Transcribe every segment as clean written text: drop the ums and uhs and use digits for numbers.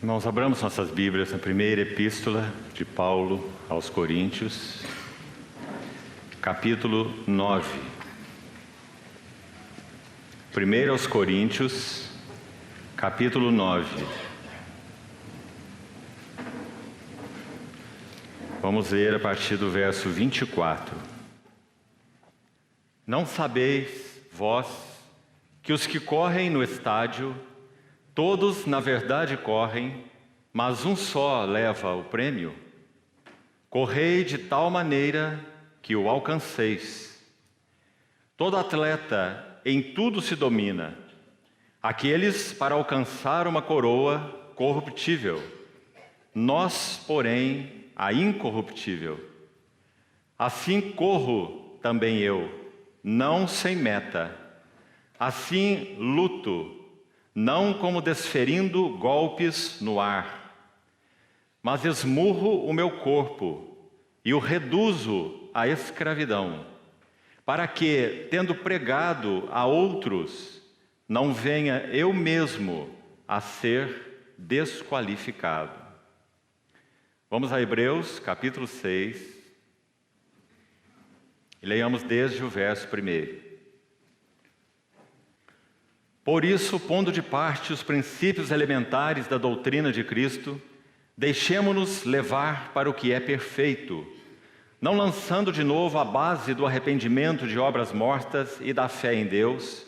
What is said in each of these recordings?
Irmãos, abramos nossas Bíblias na primeira epístola de Paulo aos Coríntios, capítulo 9. Primeiro aos Coríntios, capítulo 9. Vamos ler a partir do verso 24. Não sabeis, vós, que os que correm no estádio, todos, na verdade, correm, mas um só leva o prêmio? Correi de tal maneira que o alcanceis. Todo atleta em tudo se domina. Aqueles para alcançar uma coroa corruptível, nós, porém, a incorruptível. Assim corro também eu, não sem meta. Assim luto, não como desferindo golpes no ar, mas esmurro o meu corpo e o reduzo à escravidão, para que, tendo pregado a outros, não venha eu mesmo a ser desqualificado. Vamos a Hebreus, capítulo 6, e leiamos desde o verso 1. Por isso, pondo de parte os princípios elementares da doutrina de Cristo, deixemo-nos levar para o que é perfeito, não lançando de novo a base do arrependimento de obras mortas e da fé em Deus,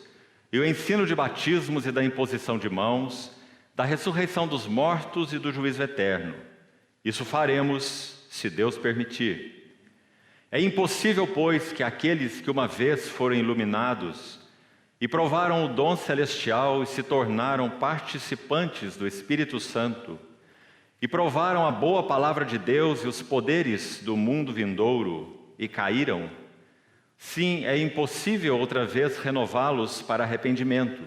e o ensino de batismos e da imposição de mãos, da ressurreição dos mortos e do juízo eterno. Isso faremos, se Deus permitir. É impossível, pois, que aqueles que uma vez foram iluminados e provaram o dom celestial e se tornaram participantes do Espírito Santo, e provaram a boa palavra de Deus e os poderes do mundo vindouro, e caíram, sim, é impossível outra vez renová-los para arrependimento,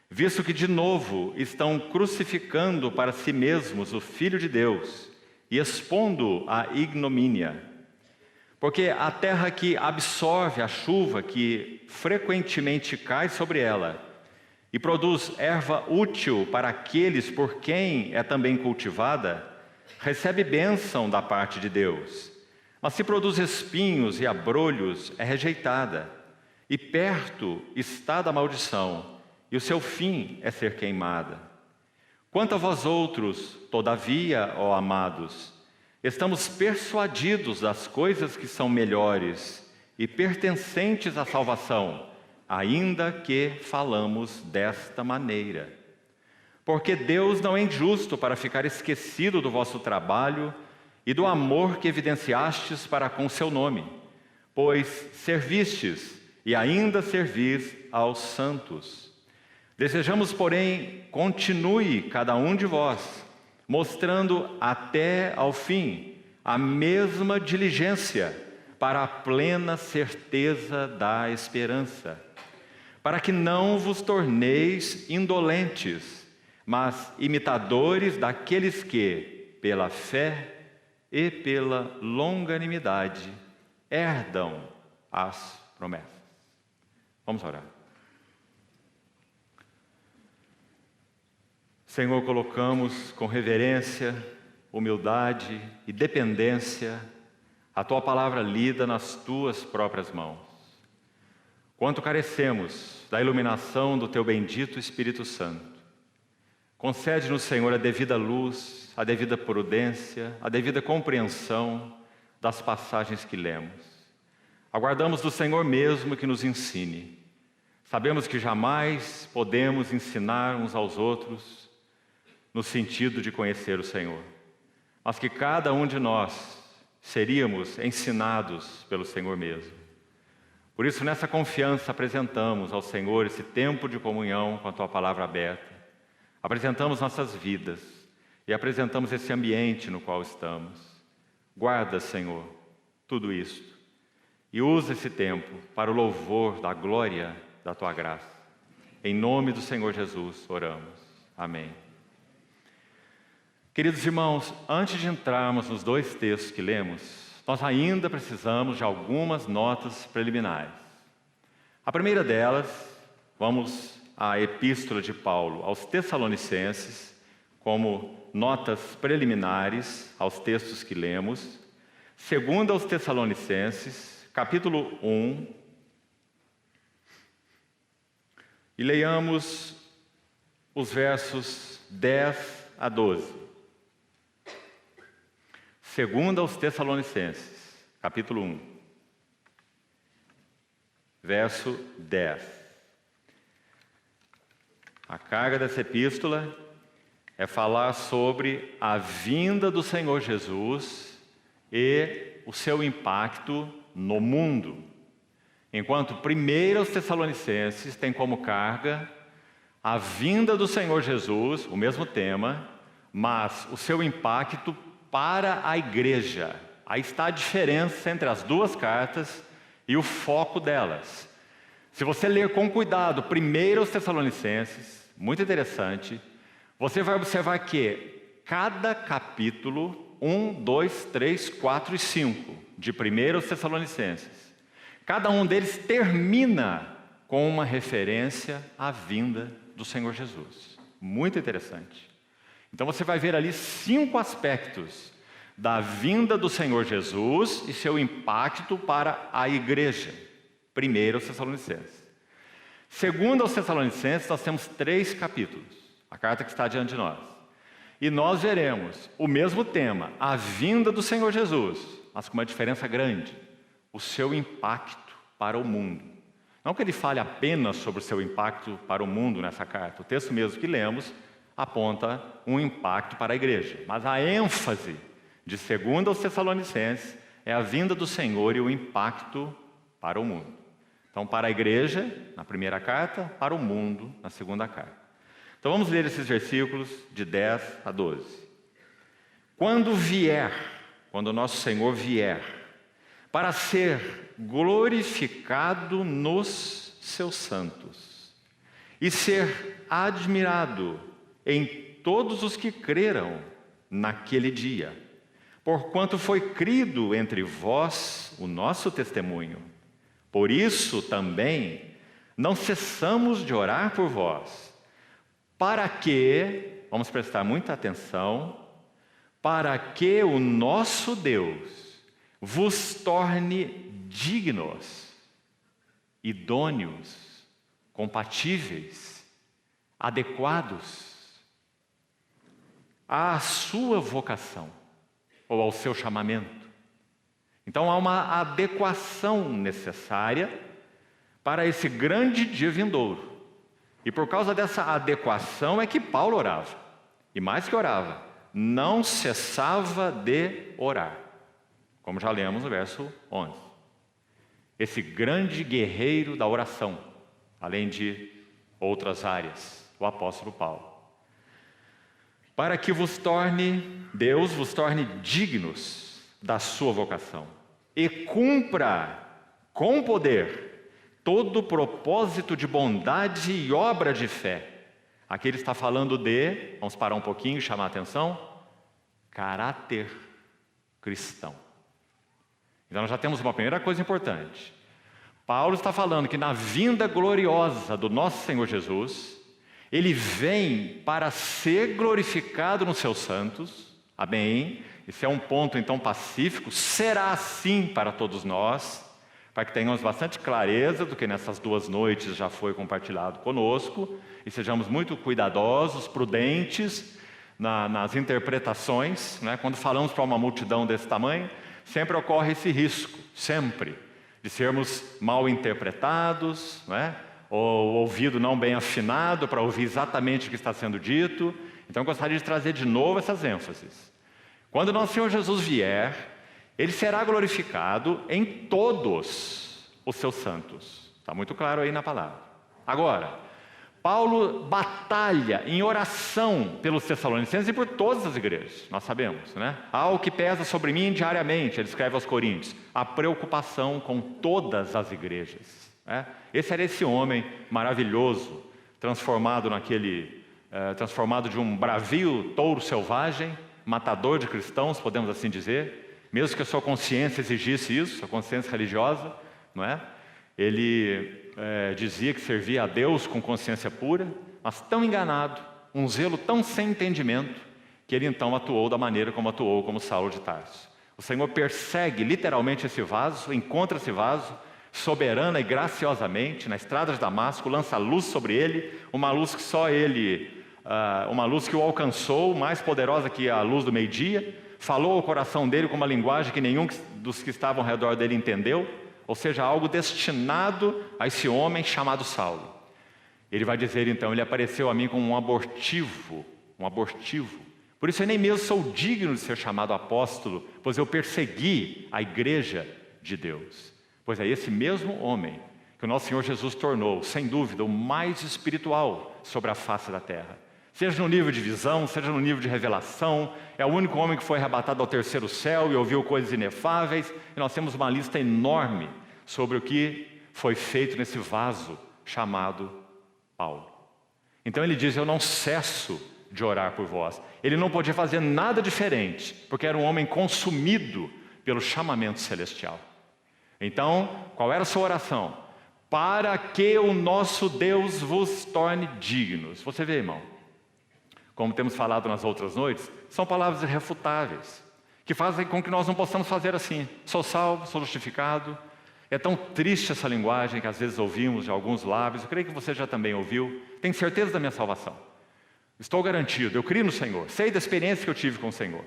visto que de novo estão crucificando para si mesmos o Filho de Deus e expondo à ignomínia. Porque a terra que absorve a chuva que frequentemente cai sobre ela e produz erva útil para aqueles por quem é também cultivada, recebe bênção da parte de Deus. Mas se produz espinhos e abrolhos, é rejeitada, e perto está da maldição, e o seu fim é ser queimada. Quanto a vós outros, todavia, ó amados, estamos persuadidos das coisas que são melhores e pertencentes à salvação, ainda que falamos desta maneira. Porque Deus não é injusto para ficar esquecido do vosso trabalho e do amor que evidenciastes para com seu nome, pois servistes e ainda servis aos santos. Desejamos, porém, continue cada um de vós, mostrando até ao fim a mesma diligência para a plena certeza da esperança, para que não vos torneis indolentes, mas imitadores daqueles que, pela fé e pela longanimidade, herdam as promessas. Vamos orar. Senhor, colocamos com reverência, humildade e dependência a Tua palavra lida nas Tuas próprias mãos. Quanto carecemos da iluminação do Teu bendito Espírito Santo. Concede-nos, Senhor, a devida luz, a devida prudência, a devida compreensão das passagens que lemos. Aguardamos do Senhor mesmo que nos ensine. Sabemos que jamais podemos ensinar uns aos outros no sentido de conhecer o Senhor, mas que cada um de nós seríamos ensinados pelo Senhor mesmo. Por isso, nessa confiança, apresentamos ao Senhor esse tempo de comunhão com a Tua palavra aberta, apresentamos nossas vidas e apresentamos esse ambiente no qual estamos. Guarda, Senhor, tudo isto e usa esse tempo para o louvor da glória da Tua graça. Em nome do Senhor Jesus, oramos. Amém. Queridos irmãos, antes de entrarmos nos dois textos que lemos, nós ainda precisamos de algumas notas preliminares. A primeira delas, vamos à Epístola de Paulo aos Tessalonicenses, como notas preliminares aos textos que lemos. 2 aos Tessalonicenses, capítulo 1, e leiamos os versos 10 a 12. 2 aos Tessalonicenses, capítulo 1, verso 10. A carga dessa epístola é falar sobre a vinda do Senhor Jesus e o seu impacto no mundo. Enquanto 1 aos Tessalonicenses tem como carga a vinda do Senhor Jesus, o mesmo tema, mas o seu impacto para a igreja. Aí está a diferença entre as duas cartas e o foco delas. Se você ler com cuidado 1 aos Tessalonicenses, muito interessante, você vai observar que cada capítulo, 1, 2, 3, 4 e 5, de 1 aos Tessalonicenses, cada um deles termina com uma referência à vinda do Senhor Jesus. Muito interessante. Então você vai ver ali 5 aspectos da vinda do Senhor Jesus e seu impacto para a igreja. 1 aos Tessalonicenses. 2 aos Tessalonicenses, nós temos 3 capítulos. A carta que está diante de nós. E nós veremos o mesmo tema, a vinda do Senhor Jesus, mas com uma diferença grande, o seu impacto para o mundo. Não que ele fale apenas sobre o seu impacto para o mundo nessa carta. O texto mesmo que lemos aponta um impacto para a igreja. Mas a ênfase de 2 aos Tessalonicenses é a vinda do Senhor e o impacto para o mundo. Então, para a igreja, na primeira carta, para o mundo, na segunda carta. Então vamos ler esses versículos de 10 a 12. Quando o nosso Senhor vier, para ser glorificado nos seus santos, e ser admirado em todos os que creram naquele dia, porquanto foi crido entre vós o nosso testemunho. Por isso também não cessamos de orar por vós, para que, vamos prestar muita atenção, para que o nosso Deus vos torne dignos, idôneos, compatíveis, adequados à sua vocação ou ao seu chamamento. Então há uma adequação necessária para esse grande dia vindouro. E por causa dessa adequação é que Paulo orava. E mais que orava, não cessava de orar. Como já lemos no verso 11. Esse grande guerreiro da oração, além de outras áreas, o apóstolo Paulo. Para que Deus vos torne dignos da sua vocação e cumpra com poder todo propósito de bondade e obra de fé. Aqui ele está falando de, vamos parar um pouquinho e chamar a atenção, caráter cristão. Então nós já temos uma primeira coisa importante. Paulo está falando que na vinda gloriosa do nosso Senhor Jesus, ele vem para ser glorificado nos seus santos. Amém? Esse é um ponto então pacífico, será assim para todos nós, para que tenhamos bastante clareza do que nessas 2 noites já foi compartilhado conosco, e sejamos muito cuidadosos, prudentes nas interpretações, né? Quando falamos para uma multidão desse tamanho, sempre ocorre esse risco, sempre, de sermos mal interpretados, né? Ou ouvido não bem afinado para ouvir exatamente o que está sendo dito. Então eu gostaria de trazer de novo essas ênfases. Quando nosso Senhor Jesus vier, Ele será glorificado em todos os seus santos. Está muito claro aí na palavra. Agora, Paulo batalha em oração pelos Tessalonicenses e por todas as igrejas, nós sabemos, né? Há o que pesa sobre mim diariamente, ele escreve aos Coríntios, a preocupação com todas as igrejas, né? Esse era esse homem maravilhoso, transformado de um bravio touro selvagem, matador de cristãos, podemos assim dizer, mesmo que a sua consciência exigisse isso, a consciência religiosa, não é? Ele dizia que servia a Deus com consciência pura, mas tão enganado um zelo tão sem entendimento, que ele então atuou da maneira como atuou, como Saulo de Tarso. O Senhor persegue literalmente esse vaso, encontra esse vaso, soberana e graciosamente, na estrada de Damasco, lança luz sobre ele, uma luz que só ele, uma luz que o alcançou, mais poderosa que a luz do meio-dia, falou ao coração dele com uma linguagem que nenhum dos que estavam ao redor dele entendeu, ou seja, algo destinado a esse homem chamado Saulo. Ele vai dizer então, ele apareceu a mim como um abortivo. Por isso eu nem mesmo sou digno de ser chamado apóstolo, pois eu persegui a igreja de Deus. Pois é esse mesmo homem que o nosso Senhor Jesus tornou, sem dúvida, o mais espiritual sobre a face da terra. Seja no nível de visão, seja no nível de revelação, é o único homem que foi arrebatado ao terceiro céu e ouviu coisas inefáveis. E nós temos uma lista enorme sobre o que foi feito nesse vaso chamado Paulo. Então ele diz, eu não cesso de orar por vós. Ele não podia fazer nada diferente, porque era um homem consumido pelo chamamento celestial. Então, qual era a sua oração? Para que o nosso Deus vos torne dignos. Você vê, irmão, como temos falado nas outras noites, são palavras irrefutáveis, que fazem com que nós não possamos fazer assim. Sou salvo, sou justificado. É tão triste essa linguagem que às vezes ouvimos de alguns lábios. Eu creio que você já também ouviu. Tenho certeza da minha salvação. Estou garantido, eu creio no Senhor. Sei da experiência que eu tive com o Senhor.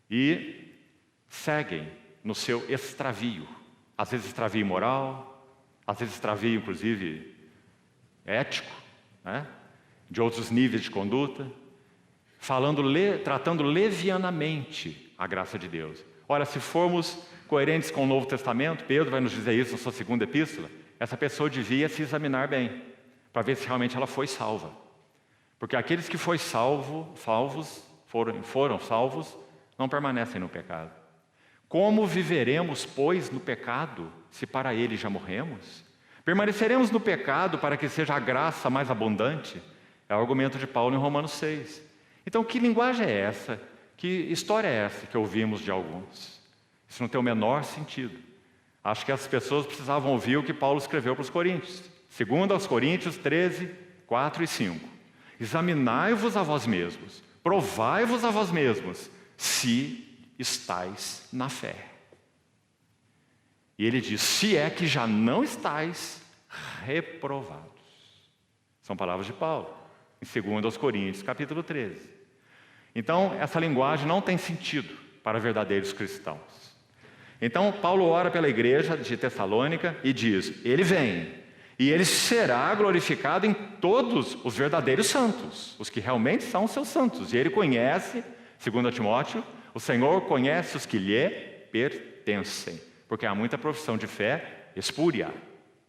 E seguem no seu extravio. Às vezes extravio moral, às vezes extravio, inclusive, ético, né? De outros níveis de conduta, tratando levianamente a graça de Deus. Ora, se formos coerentes com o Novo Testamento, Pedro vai nos dizer isso na sua segunda epístola, essa pessoa devia se examinar bem, para ver se realmente ela foi salva. Porque aqueles que foram salvos, não permanecem no pecado. Como viveremos, pois, no pecado, se para ele já morremos? Permaneceremos no pecado para que seja a graça mais abundante? É o argumento de Paulo em Romanos 6. Então, que linguagem é essa? Que história é essa que ouvimos de alguns? Isso não tem o menor sentido. Acho que as pessoas precisavam ouvir o que Paulo escreveu para os Coríntios. 2 aos Coríntios 13, 4 e 5. Examinai-vos a vós mesmos, provai-vos a vós mesmos, se estáis na fé. E ele diz, se é que já não estáis reprovados. São palavras de Paulo, em 2 aos Coríntios, capítulo 13. Então, essa linguagem não tem sentido para verdadeiros cristãos. Então, Paulo ora pela igreja de Tessalônica e diz, ele vem, e ele será glorificado em todos os verdadeiros santos, os que realmente são seus santos. E ele conhece, segundo Timóteo, o Senhor conhece os que lhe pertencem. Porque há muita profissão de fé espúria,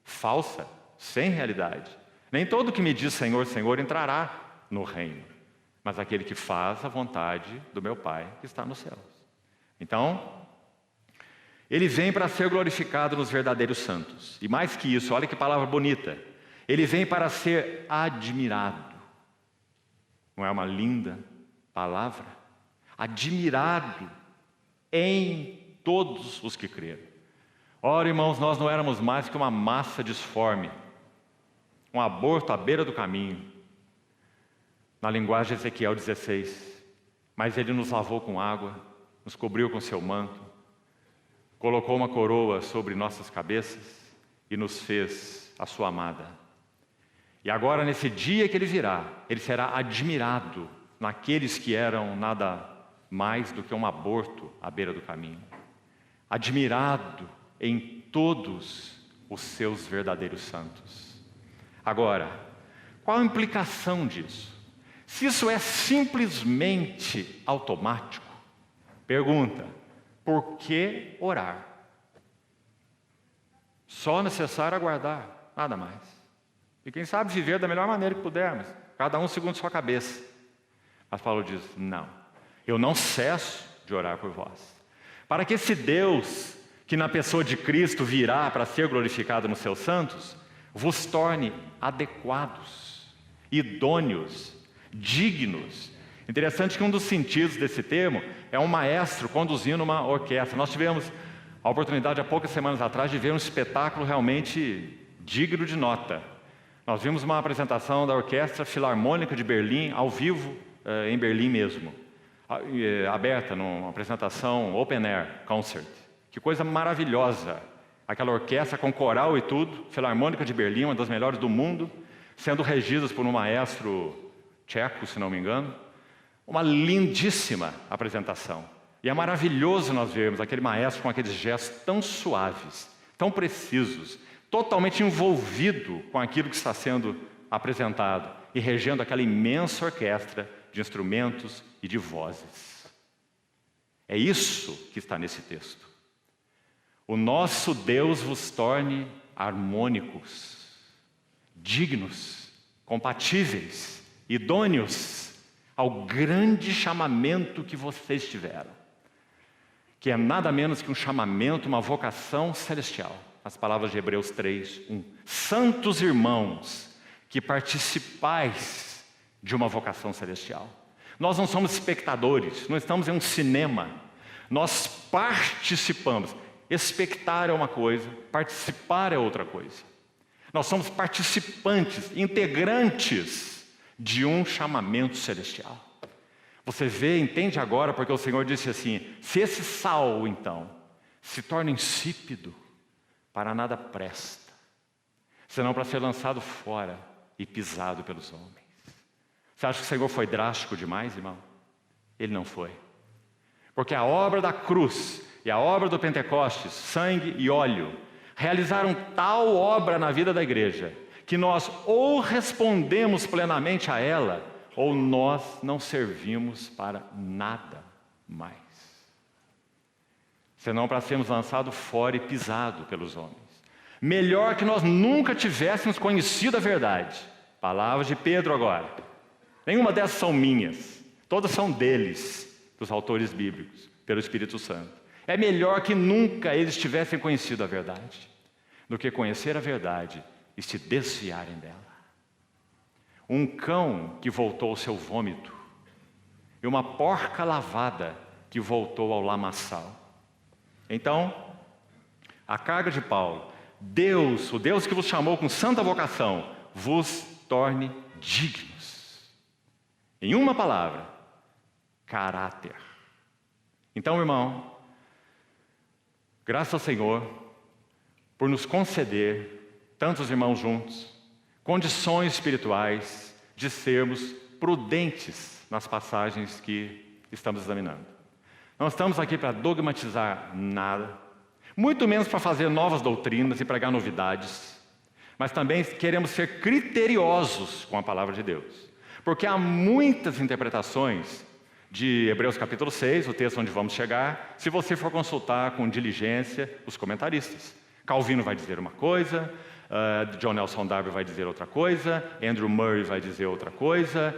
falsa, sem realidade. Nem todo que me diz Senhor, Senhor entrará no reino, mas aquele que faz a vontade do meu Pai que está nos céus. Então, ele vem para ser glorificado nos verdadeiros santos. E mais que isso, olha que palavra bonita. Ele vem para ser admirado. Não é uma linda palavra? Admirado em todos os que creram. Ora, irmãos, nós não éramos mais que uma massa disforme, um aborto à beira do caminho. Na linguagem de Ezequiel 16. Mas ele nos lavou com água, nos cobriu com seu manto, colocou uma coroa sobre nossas cabeças e nos fez a sua amada. E agora, nesse dia que ele virá, ele será admirado naqueles que eram nada mais do que um aborto à beira do caminho. Admirado em todos os seus verdadeiros santos. Agora, qual a implicação disso? Se isso é simplesmente automático, pergunta, por que orar? Só necessário aguardar, nada mais. E quem sabe viver da melhor maneira que pudermos, cada um segundo sua cabeça. Mas Paulo diz, não, eu não cesso de orar por vós. Para que esse Deus, que na pessoa de Cristo virá para ser glorificado nos seus santos, vos torne adequados, idôneos, dignos. Interessante que um dos sentidos desse termo é um maestro conduzindo uma orquestra. Nós tivemos a oportunidade há poucas semanas atrás de ver um espetáculo realmente digno de nota. Nós vimos uma apresentação da Orquestra Filarmônica de Berlim, ao vivo, em Berlim mesmo, aberta numa apresentação Open Air Concert. Que coisa maravilhosa! Aquela orquestra com coral e tudo, Filarmônica de Berlim, uma das melhores do mundo, sendo regidas por um maestro tcheco, se não me engano. Uma lindíssima apresentação. E é maravilhoso nós vermos aquele maestro com aqueles gestos tão suaves, tão precisos, totalmente envolvido com aquilo que está sendo apresentado e regendo aquela imensa orquestra de instrumentos e de vozes. É isso que está nesse texto. O nosso Deus vos torne harmônicos, dignos, compatíveis, idôneos ao grande chamamento que vocês tiveram, que é nada menos que um chamamento, uma vocação celestial. As palavras de Hebreus 3:1. Santos irmãos, que participais de uma vocação celestial. Nós não somos espectadores, não estamos em um cinema. Nós participamos. Expectar é uma coisa, participar é outra coisa. Nós somos participantes, integrantes de um chamamento celestial. Você vê, entende agora, porque o Senhor disse assim: se esse sal, então, se torna insípido, para nada presta, senão para ser lançado fora e pisado pelos homens. Você acha que o Senhor foi drástico demais, irmão? Ele não foi. Porque a obra da cruz e a obra do Pentecostes, sangue e óleo, realizaram tal obra na vida da igreja, que nós ou respondemos plenamente a ela, ou nós não servimos para nada mais. Senão para sermos lançados fora e pisados pelos homens. Melhor que nós nunca tivéssemos conhecido a verdade. Palavras de Pedro agora. Nenhuma dessas são minhas. Todas são deles, dos autores bíblicos, pelo Espírito Santo. É melhor que nunca eles tivessem conhecido a verdade, do que conhecer a verdade e se desviarem dela. Um cão que voltou ao seu vômito, e uma porca lavada que voltou ao lamaçal. Então, a carga de Paulo: Deus, o Deus que vos chamou com santa vocação, vos torne dignos. Em uma palavra, caráter. Então, irmão, graças ao Senhor por nos conceder, tantos irmãos juntos, condições espirituais de sermos prudentes nas passagens que estamos examinando. Não estamos aqui para dogmatizar nada, muito menos para fazer novas doutrinas e pregar novidades, mas também queremos ser criteriosos com a palavra de Deus, porque há muitas interpretações de Hebreus capítulo 6, o texto onde vamos chegar, se você for consultar com diligência os comentaristas. Calvino vai dizer uma coisa, John Nelson Darby vai dizer outra coisa, Andrew Murray vai dizer outra coisa,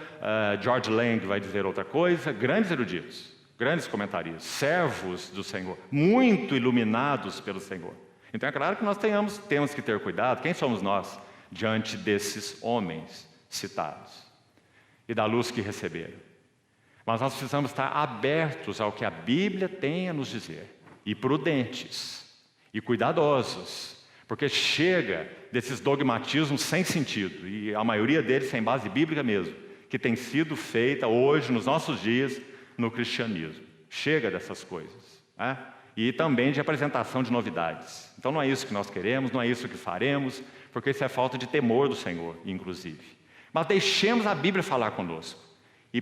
George Lang vai dizer outra coisa, grandes eruditos, grandes comentaristas, servos do Senhor, muito iluminados pelo Senhor. Então é claro que nós temos que ter cuidado. Quem somos nós diante desses homens citados e da luz que receberam? Mas nós precisamos estar abertos ao que a Bíblia tem a nos dizer, e prudentes, e cuidadosos, porque chega desses dogmatismos sem sentido, e a maioria deles sem base bíblica mesmo, que tem sido feita hoje, nos nossos dias, no cristianismo. Chega dessas coisas, né? E também de apresentação de novidades. Então não é isso que nós queremos, não é isso que faremos, porque isso é falta de temor do Senhor, inclusive. Mas deixemos a Bíblia falar conosco. E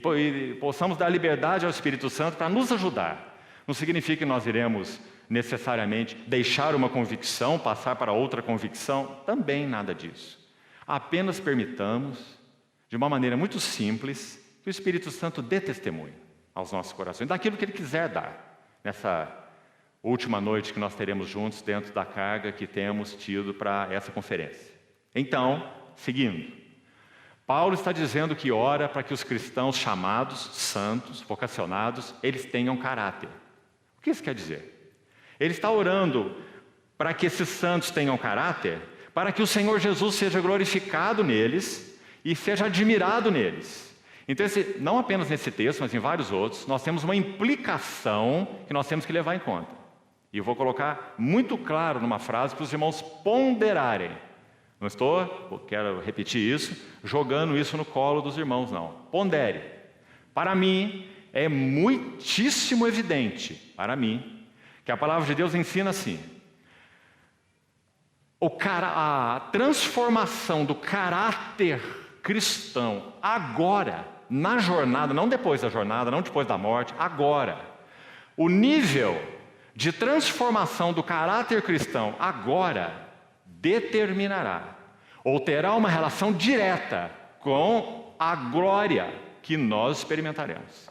possamos dar liberdade ao Espírito Santo para nos ajudar. Não significa que nós iremos necessariamente deixar uma convicção, passar para outra convicção, também nada disso. Apenas permitamos, de uma maneira muito simples, que o Espírito Santo dê testemunho aos nossos corações, daquilo que Ele quiser dar, nessa última noite que nós teremos juntos dentro da carga que temos tido para essa conferência. Então, seguindo. Paulo está dizendo que ora para que os cristãos chamados, santos, vocacionados, eles tenham caráter. O que isso quer dizer? Ele está orando para que esses santos tenham caráter, para que o Senhor Jesus seja glorificado neles e seja admirado neles. Então, não apenas nesse texto, mas em vários outros, nós temos uma implicação que nós temos que levar em conta. E eu vou colocar muito claro numa frase para os irmãos ponderarem Não estou, quero repetir isso, jogando isso no colo dos irmãos, não. Pondere. Para mim, é muitíssimo evidente, para mim, que a palavra de Deus ensina assim: a transformação do caráter cristão agora, na jornada, não depois da jornada, não depois da morte, agora. O nível de transformação do caráter cristão agora determinará, ou terá uma relação direta com a glória que nós experimentaremos.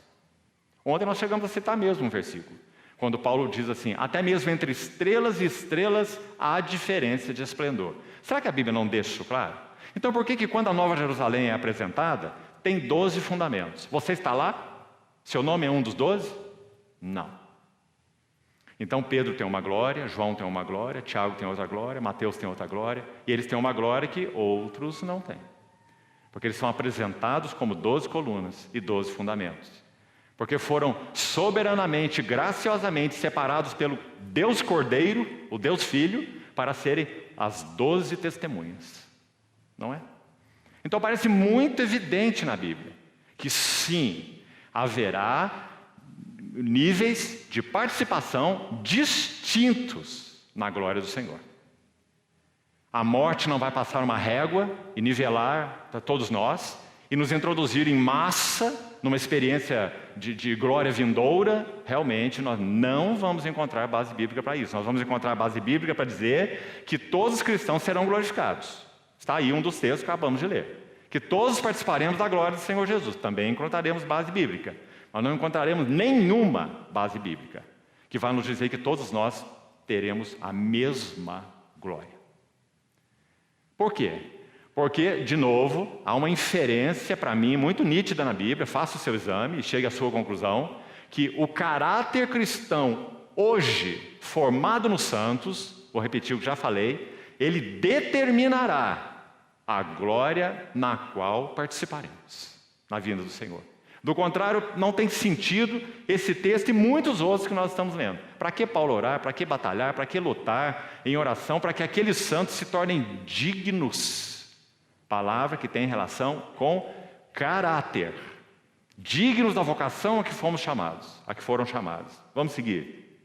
Ontem nós chegamos a citar mesmo um versículo, quando Paulo diz assim: até mesmo entre estrelas e estrelas há diferença de esplendor. Será que a Bíblia não deixa isso claro? Então por que quando a Nova Jerusalém é apresentada, tem 12 fundamentos? Você está lá? Seu nome é um dos 12? Não. Então Pedro tem uma glória, João tem uma glória, Tiago tem outra glória, Mateus tem outra glória, e eles têm uma glória que outros não têm. Porque eles são apresentados como 12 colunas e 12 fundamentos. Porque foram soberanamente, graciosamente separados pelo Deus Cordeiro, o Deus Filho, para serem as 12 testemunhas. Não é? Então parece muito evidente na Bíblia que sim, haverá níveis de participação distintos na glória do Senhor. A morte não vai passar uma régua e nivelar para todos nós e nos introduzir em massa numa experiência de glória vindoura. Realmente nós não vamos encontrar base bíblica para isso. Nós vamos encontrar base bíblica para dizer que todos os cristãos serão glorificados. Está aí um dos textos que acabamos de ler. Que todos participaremos da glória do Senhor Jesus. Também encontraremos base bíblica. Nós não encontraremos nenhuma base bíblica que vai nos dizer que todos nós teremos a mesma glória. Por quê? Porque, de novo, há uma inferência para mim muito nítida na Bíblia. Faça o seu exame e chegue à sua conclusão que o caráter cristão hoje formado nos santos, vou repetir o que já falei, ele determinará a glória na qual participaremos na vinda do Senhor. Do contrário, não tem sentido esse texto e muitos outros que nós estamos lendo. Para que Paulo orar? Para que batalhar? Para que lutar em oração? Para que aqueles santos se tornem dignos. Palavra que tem relação com caráter. Dignos da vocação a que fomos chamados, a que foram chamados. Vamos seguir.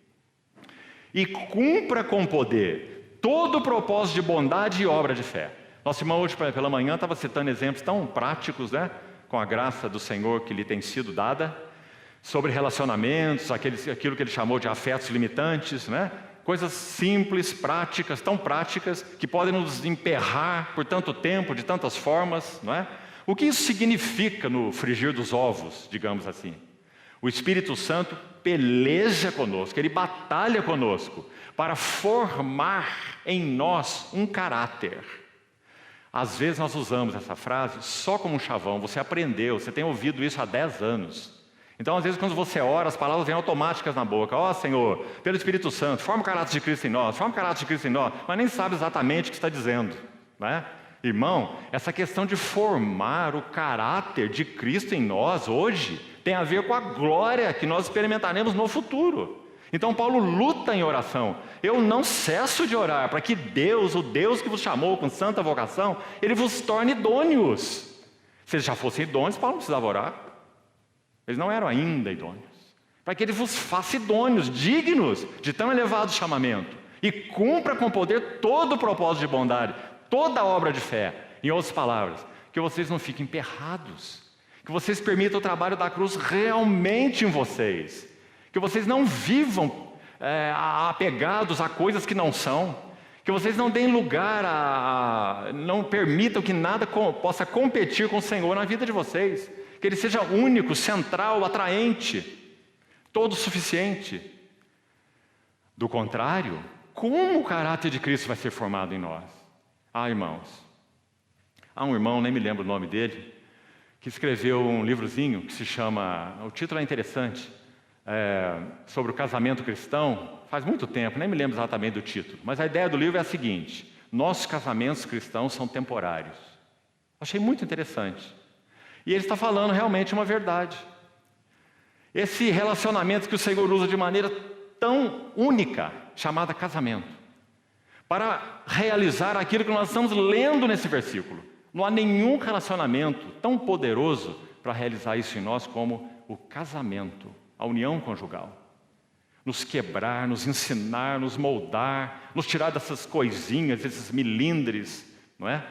E cumpra com poder todo o propósito de bondade e obra de fé. Nosso irmão hoje pela manhã estava citando exemplos tão práticos, né? Com a graça do Senhor que lhe tem sido dada, sobre relacionamentos, aquilo que ele chamou de afetos limitantes, né? Coisas simples, práticas, tão práticas, que podem nos emperrar por tanto tempo, de tantas formas, não é? O que isso significa no frigir dos ovos, digamos assim? O Espírito Santo peleja conosco, ele batalha conosco, para formar em nós um caráter. Às vezes nós usamos essa frase só como um chavão. Você aprendeu, você tem ouvido isso há 10 anos. Então, às vezes, quando você ora, as palavras vêm automáticas na boca. Ó, Senhor, pelo Espírito Santo, forma o caráter de Cristo em nós, forma o caráter de Cristo em nós, mas nem sabe exatamente o que está dizendo, né? Irmão, essa questão de formar o caráter de Cristo em nós hoje tem a ver com a glória que nós experimentaremos no futuro. Então Paulo luta em oração. Eu não cesso de orar para que Deus, o Deus que vos chamou com santa vocação, Ele vos torne idôneos. Se eles já fossem idôneos, Paulo não precisava orar. Eles não eram ainda idôneos. Para que Ele vos faça idôneos, dignos de tão elevado chamamento. E cumpra com poder todo o propósito de bondade, toda a obra de fé. Em outras palavras, que vocês não fiquem emperrados. Que vocês permitam o trabalho da cruz realmente em vocês. Que vocês não vivam apegados a coisas que não são. Que vocês não deem lugar não permitam que nada possa competir com o Senhor na vida de vocês. Que Ele seja único, central, atraente, todo suficiente. Do contrário, como o caráter de Cristo vai ser formado em nós? Irmãos, há um irmão, nem me lembro o nome dele, que escreveu um livrozinho que se chama, o título é interessante, sobre o casamento cristão, faz muito tempo, nem me lembro exatamente do título, mas a ideia do livro é a seguinte: nossos casamentos cristãos são temporários. Achei muito interessante. E ele está falando realmente uma verdade. Esse relacionamento que o Senhor usa de maneira tão única, chamada casamento. para realizar aquilo que nós estamos lendo nesse versículo. Não há nenhum relacionamento tão poderoso para realizar isso em nós como o casamento, a união conjugal. Nos quebrar, nos ensinar, nos moldar, nos tirar dessas coisinhas, esses milindres, não é?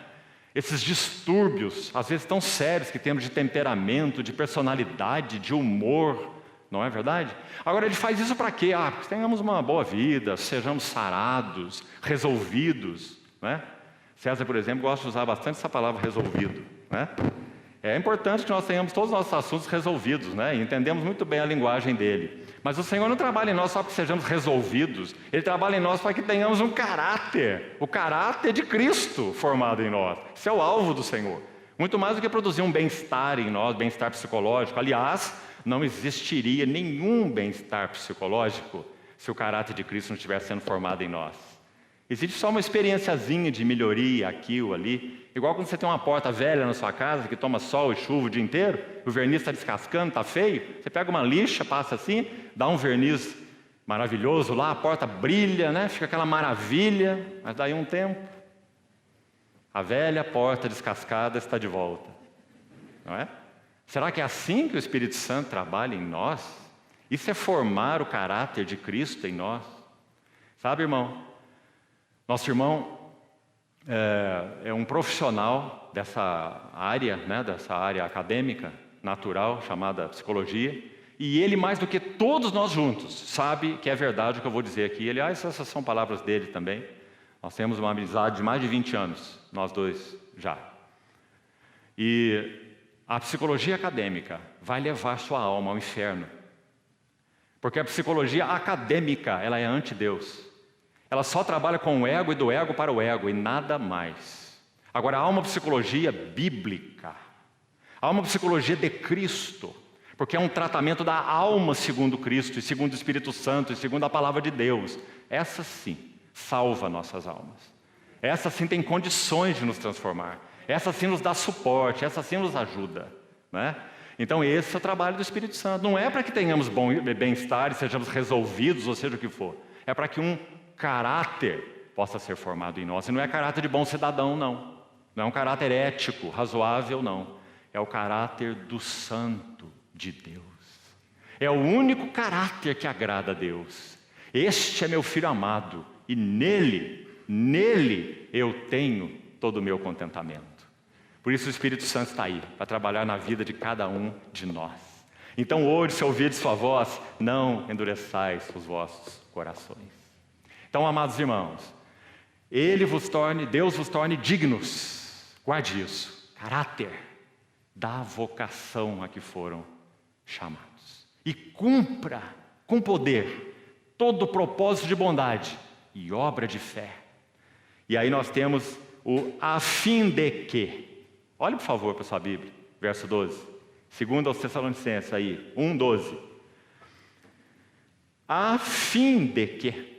Esses distúrbios, às vezes tão sérios que temos de temperamento, de personalidade, de humor, não é verdade? Agora, ele faz isso para quê? Para que tenhamos uma boa vida, sejamos sarados, resolvidos, não é? César, por exemplo, gosta de usar bastante essa palavra resolvido, né? É importante que nós tenhamos todos os nossos assuntos resolvidos, né? E entendemos muito bem a linguagem dele. Mas o Senhor não trabalha em nós só para que sejamos resolvidos. Ele trabalha em nós para que tenhamos um caráter. O caráter de Cristo formado em nós. Esse é o alvo do Senhor. Muito mais do que produzir um bem-estar em nós, bem-estar psicológico. Aliás, não existiria nenhum bem-estar psicológico se o caráter de Cristo não estivesse sendo formado em nós. Existe só uma experiênciazinha de melhoria aqui ou ali. Igual quando você tem uma porta velha na sua casa, que toma sol e chuva o dia inteiro, o verniz está descascando, está feio, você pega uma lixa, passa assim, dá um verniz maravilhoso lá, a porta brilha, né? Fica aquela maravilha, mas daí um tempo, a velha porta descascada está de volta. Não é? Será que é assim que o Espírito Santo trabalha em nós? Isso é formar o caráter de Cristo em nós. Sabe, irmão? Nosso irmão é um profissional dessa área, né, dessa área acadêmica, natural, chamada psicologia, e ele, mais do que todos nós juntos, sabe que é verdade o que eu vou dizer aqui. Aliás, essas são palavras dele também. Nós temos uma amizade de mais de 20 anos, nós dois já. E a psicologia acadêmica vai levar sua alma ao inferno. Porque a psicologia acadêmica, ela é anti-Deus. Ela só trabalha com o ego e do ego para o ego e nada mais. Agora, há uma psicologia bíblica. Há uma psicologia de Cristo. Porque é um tratamento da alma segundo Cristo, e segundo o Espírito Santo, e segundo a palavra de Deus. Essa sim salva nossas almas. Essa sim tem condições de nos transformar. Essa sim nos dá suporte, essa sim nos ajuda, né? Então esse é o trabalho do Espírito Santo. Não é para que tenhamos bem-estar e sejamos resolvidos, ou seja o que for. É para que um caráter possa ser formado em nós. E não é caráter de bom cidadão, não. Não é um caráter ético, razoável, não. É o caráter do santo de Deus. É o único caráter que agrada a Deus. Este é meu filho amado, e nele eu tenho todo o meu contentamento. Por isso o Espírito Santo está aí, para trabalhar na vida de cada um de nós. Então hoje, se ouvirdes sua voz, não endureçais os vossos corações. Então, amados irmãos, Deus vos torne dignos, guarde isso, caráter da vocação a que foram chamados. E cumpra com poder todo o propósito de bondade e obra de fé. E aí nós temos o a fim de que. Olhe, por favor, para a sua Bíblia, verso 12. 2 aos Tessalonicenses aí, 1:12. A fim de que.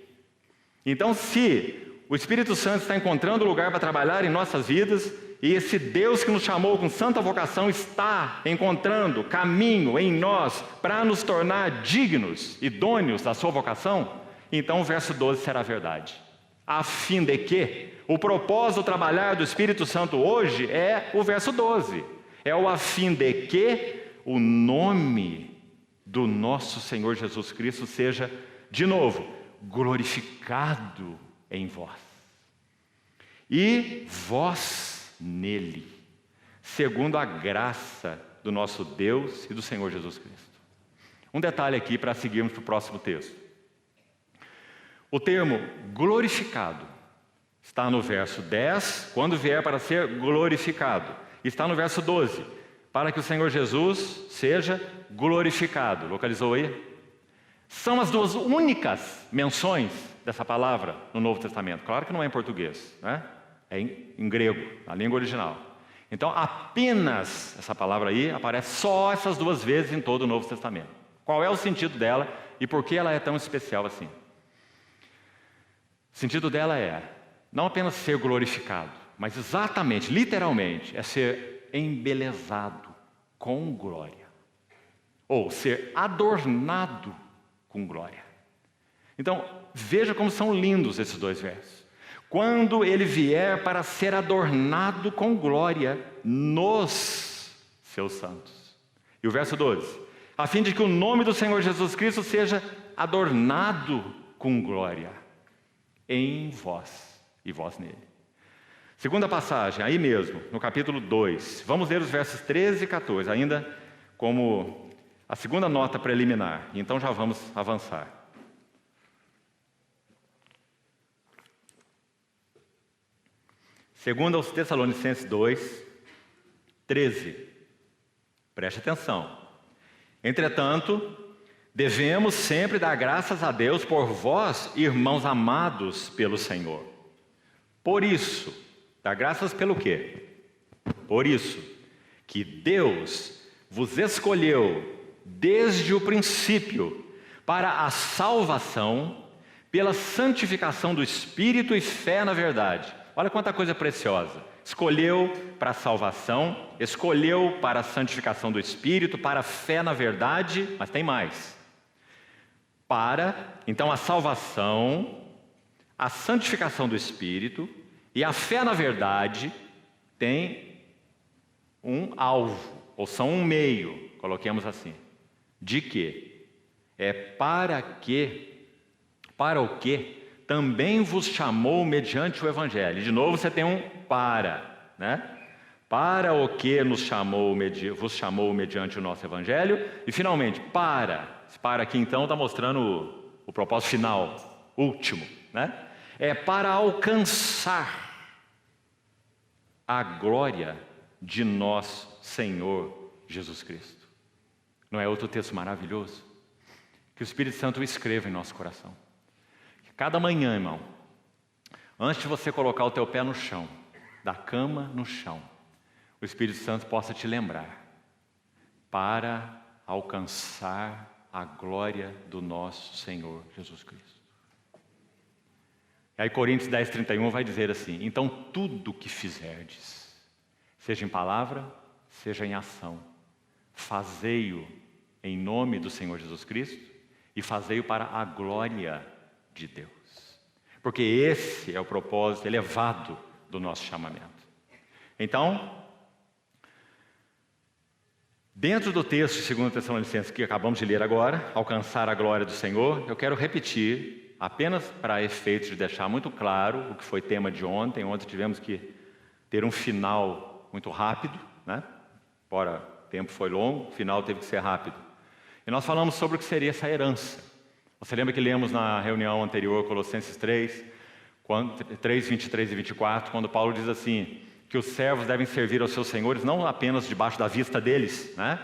Então, se o Espírito Santo está encontrando lugar para trabalhar em nossas vidas, e esse Deus que nos chamou com santa vocação está encontrando caminho em nós para nos tornar dignos, idôneos da sua vocação, então o verso 12 será verdade. A fim de que o propósito do trabalhar do Espírito Santo hoje é o verso 12. É o a fim de que o nome do nosso Senhor Jesus Cristo seja, de novo, glorificado em vós. E vós nele, segundo a graça do nosso Deus e do Senhor Jesus Cristo. Um detalhe aqui para seguirmos para o próximo texto. O termo glorificado está no verso 10, quando vier para ser glorificado. Está no verso 12, para que o Senhor Jesus seja glorificado. Localizou aí? São as duas únicas menções dessa palavra no Novo Testamento. Claro que não é em português, né? É em grego, na língua original. Então, apenas essa palavra aí aparece só essas duas vezes em todo o Novo Testamento. Qual é o sentido dela e por que ela é tão especial assim? O sentido dela é não apenas ser glorificado, mas exatamente, literalmente, é ser embelezado com glória. Ou ser adornado com glória. Então, veja como são lindos esses dois versos. quando ele vier para ser adornado com glória nos seus santos. E o verso 12: a fim de que o nome do Senhor Jesus Cristo seja adornado com glória em vós e vós nele. Segunda passagem, aí mesmo, no capítulo 2. Vamos ler os versos 13 e 14, ainda como a segunda nota preliminar. Então já vamos avançar. Segundo aos Tessalonicenses 2, 13. Preste atenção. Entretanto, devemos sempre dar graças a Deus por vós, irmãos amados pelo Senhor. Por isso, dar graças pelo quê? Por isso, que Deus vos escolheu desde o princípio para a salvação, pela santificação do Espírito e fé na verdade. Olha quanta coisa preciosa. Escolheu para a salvação, escolheu para a santificação do Espírito, para a fé na verdade, mas tem mais. Então a salvação, a santificação do Espírito e a fé na verdade tem um alvo, ou são um meio, coloquemos assim. De quê? Para o que também vos chamou mediante o Evangelho. De novo você tem um para, né? Para o que vos chamou mediante o nosso Evangelho. E finalmente, esse para aqui então está mostrando o propósito final, último, né? Para alcançar a glória de nosso Senhor Jesus Cristo. Não é outro texto maravilhoso? Que o Espírito Santo escreva em nosso coração. Que cada manhã, irmão, antes de você colocar o teu pé no chão, da cama no chão, o Espírito Santo possa te lembrar, para alcançar a glória do nosso Senhor Jesus Cristo. E aí Coríntios 10:31 vai dizer assim: então tudo o que fizerdes, seja em palavra, seja em ação, fazei-o em nome do Senhor Jesus Cristo e fazei-o para a glória de Deus. Porque esse é o propósito elevado do nosso chamamento. Então, dentro do texto de 2 Tessalonicenses que acabamos de ler agora, alcançar a glória do Senhor, eu quero repetir, apenas para efeitos de deixar muito claro o que foi tema de ontem. Ontem tivemos que ter um final muito rápido, né? Embora o tempo foi longo, o final teve que ser rápido. E nós falamos sobre o que seria essa herança. Você lembra que lemos na reunião anterior, Colossenses 3, 23 e 24, quando Paulo diz assim, que os servos devem servir aos seus senhores, não apenas debaixo da vista deles, né?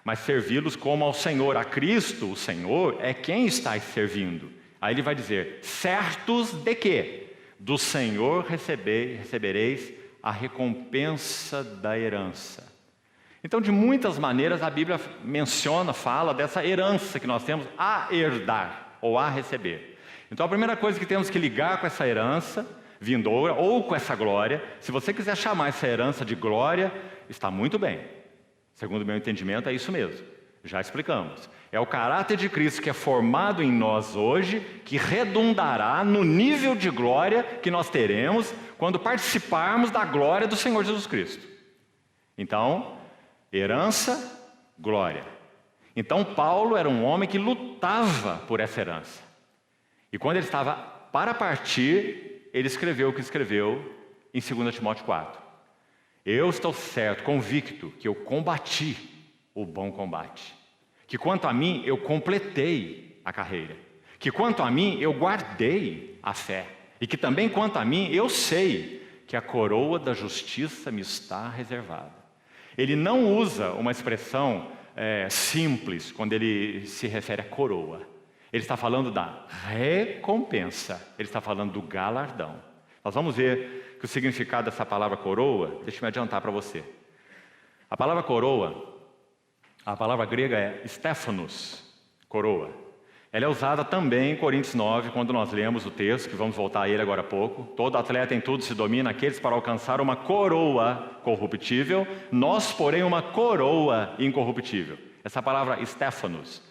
Mas servi-los como ao Senhor. A Cristo, o Senhor, é quem está servindo. Aí ele vai dizer, certos de quê? Do Senhor recebereis a recompensa da herança. Então, de muitas maneiras, a Bíblia fala dessa herança que nós temos a herdar, ou a receber. Então, a primeira coisa que temos que ligar com essa herança vindoura, ou com essa glória, se você quiser chamar essa herança de glória, está muito bem. Segundo o meu entendimento, é isso mesmo. Já explicamos. É o caráter de Cristo que é formado em nós hoje, que redundará no nível de glória que nós teremos quando participarmos da glória do Senhor Jesus Cristo. Então, herança, glória. Então Paulo era um homem que lutava por essa herança. E quando ele estava para partir, ele escreveu o que escreveu em 2 Timóteo 4. Eu estou certo, convicto, que eu combati o bom combate. Que quanto a mim, eu completei a carreira. Que quanto a mim, eu guardei a fé. E que também quanto a mim, eu sei que a coroa da justiça me está reservada. Ele não usa uma expressão simples quando ele se refere à coroa. Ele está falando da recompensa. Ele está falando do galardão. Nós vamos ver que o significado dessa palavra coroa, deixa eu me adiantar para você. A palavra coroa, a palavra grega é Stephanos, coroa. Ela é usada também em Coríntios 9, quando nós lemos o texto, que vamos voltar a ele agora há pouco. Todo atleta em tudo se domina, aqueles para alcançar uma coroa corruptível, nós, porém, uma coroa incorruptível. Essa palavra Stephanos.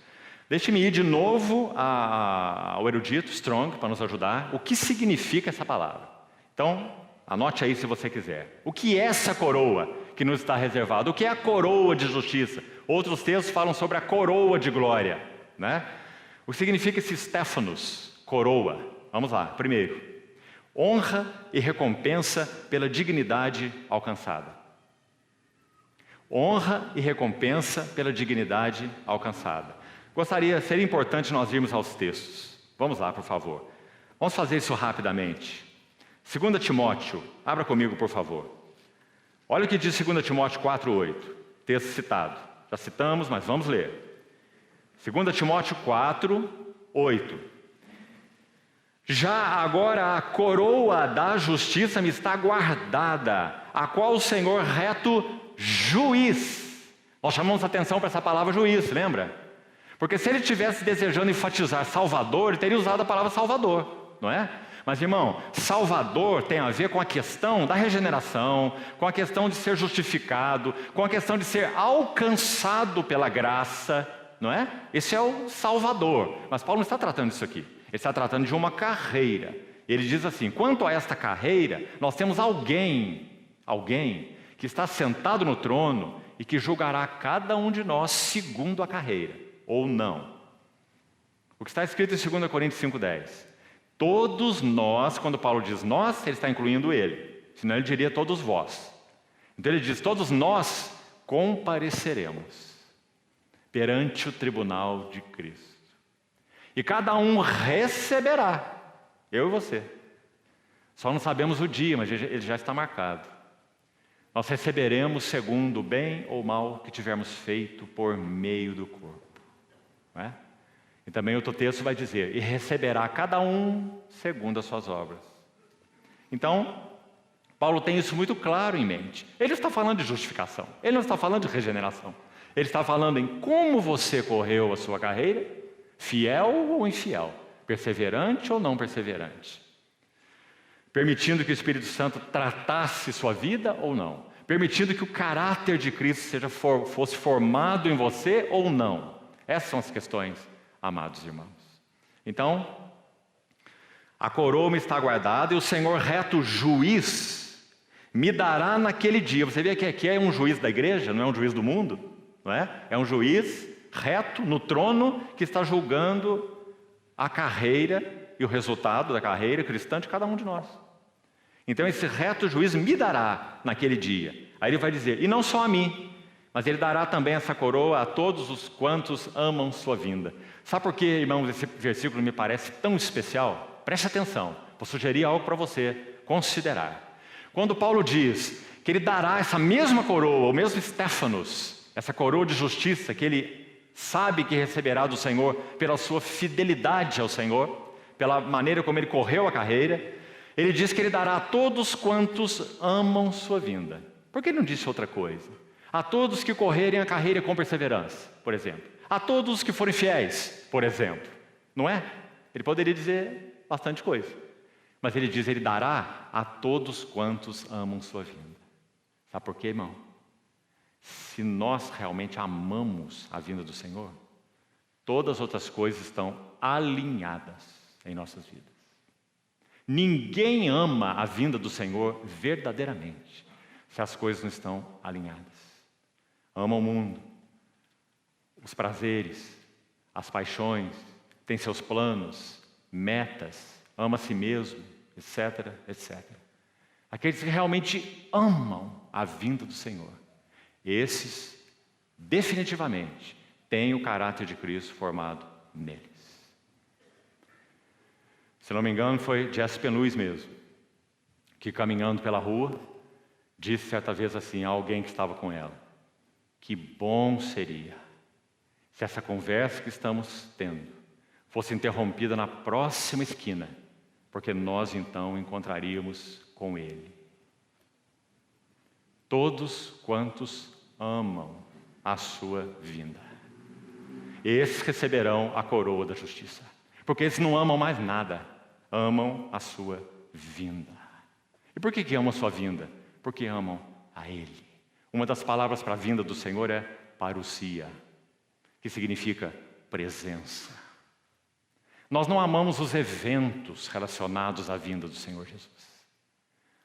Deixe-me ir de novo ao erudito Strong, para nos ajudar. O que significa essa palavra? Então, anote aí se você quiser. O que é essa coroa que nos está reservada? O que é a coroa de justiça? Outros textos falam sobre a coroa de glória, né? O que significa esse Stephanos, coroa? Vamos lá, primeiro. Honra e recompensa pela dignidade alcançada. Honra e recompensa pela dignidade alcançada. Seria importante nós irmos aos textos. Vamos lá, por favor. Vamos fazer isso rapidamente. 2 Timóteo, abra comigo, por favor. Olha o que diz 2 Timóteo 4:8, texto citado. Já citamos, mas vamos ler. 2 Timóteo 4:8. Já agora a coroa da justiça me está guardada, a qual o Senhor reto juiz. Nós chamamos atenção para essa palavra juiz, lembra? Porque se ele estivesse desejando enfatizar Salvador, ele teria usado a palavra Salvador, não é? Mas, irmão, Salvador tem a ver com a questão da regeneração, com a questão de ser justificado, com a questão de ser alcançado pela graça, não é? Esse é o Salvador. Mas Paulo não está tratando disso aqui. Ele está tratando de uma carreira. Ele diz assim: quanto a esta carreira, nós temos alguém que está sentado no trono e que julgará cada um de nós segundo a carreira, ou não. O que está escrito em 2 Coríntios 5:10. Todos nós, quando Paulo diz nós, ele está incluindo ele. Senão ele diria todos vós. Então ele diz, todos nós compareceremos perante o tribunal de Cristo. E cada um receberá, eu e você. Só não sabemos o dia, mas ele já está marcado. Nós receberemos segundo o bem ou mal que tivermos feito por meio do corpo. Não é? E também outro texto vai dizer, e receberá cada um segundo as suas obras. Então, Paulo tem isso muito claro em mente. Ele não está falando de justificação, ele não está falando de regeneração. Ele está falando em como você correu a sua carreira, fiel ou infiel, perseverante ou não perseverante. Permitindo que o Espírito Santo tratasse sua vida ou não. Permitindo que o caráter de Cristo fosse formado em você ou não. Essas são as questões, amados irmãos. Então, a coroa me está guardada e o Senhor reto juiz me dará naquele dia. Você vê que aqui é um juiz da igreja, não é um juiz do mundo, não é? É um juiz reto no trono que está julgando a carreira e o resultado da carreira cristã de cada um de nós. Então esse reto juiz me dará naquele dia. Aí ele vai dizer, e não só a mim, mas ele dará também essa coroa a todos os quantos amam sua vinda. Sabe por que, irmãos, esse versículo me parece tão especial? Preste atenção, vou sugerir algo para você considerar. Quando Paulo diz que ele dará essa mesma coroa, o mesmo Stephanos, essa coroa de justiça que ele sabe que receberá do Senhor pela sua fidelidade ao Senhor, pela maneira como ele correu a carreira, ele diz que ele dará a todos quantos amam sua vinda. Por que ele não disse outra coisa? A todos que correrem a carreira com perseverança, por exemplo. A todos que forem fiéis, por exemplo. Não é? Ele poderia dizer bastante coisa. Mas ele diz, ele dará a todos quantos amam sua vinda. Sabe por quê, irmão? Se nós realmente amamos a vinda do Senhor, todas as outras coisas estão alinhadas em nossas vidas. Ninguém ama a vinda do Senhor verdadeiramente, se as coisas não estão alinhadas. Ama o mundo, os prazeres, as paixões, tem seus planos, metas, ama a si mesmo, etc, etc. Aqueles que realmente amam a vinda do Senhor, esses definitivamente têm o caráter de Cristo formado neles. Se não me engano, foi Jesse Penluz mesmo, que caminhando pela rua, disse certa vez assim a alguém que estava com ela, que bom seria se essa conversa que estamos tendo fosse interrompida na próxima esquina, porque nós então encontraríamos com Ele. Todos quantos amam a sua vinda, esses receberão a coroa da justiça, porque esses não amam mais nada, amam a sua vinda. E por que amam a sua vinda? Porque amam a Ele. Uma das palavras para a vinda do Senhor é parousia, que significa presença. Nós não amamos os eventos relacionados à vinda do Senhor Jesus.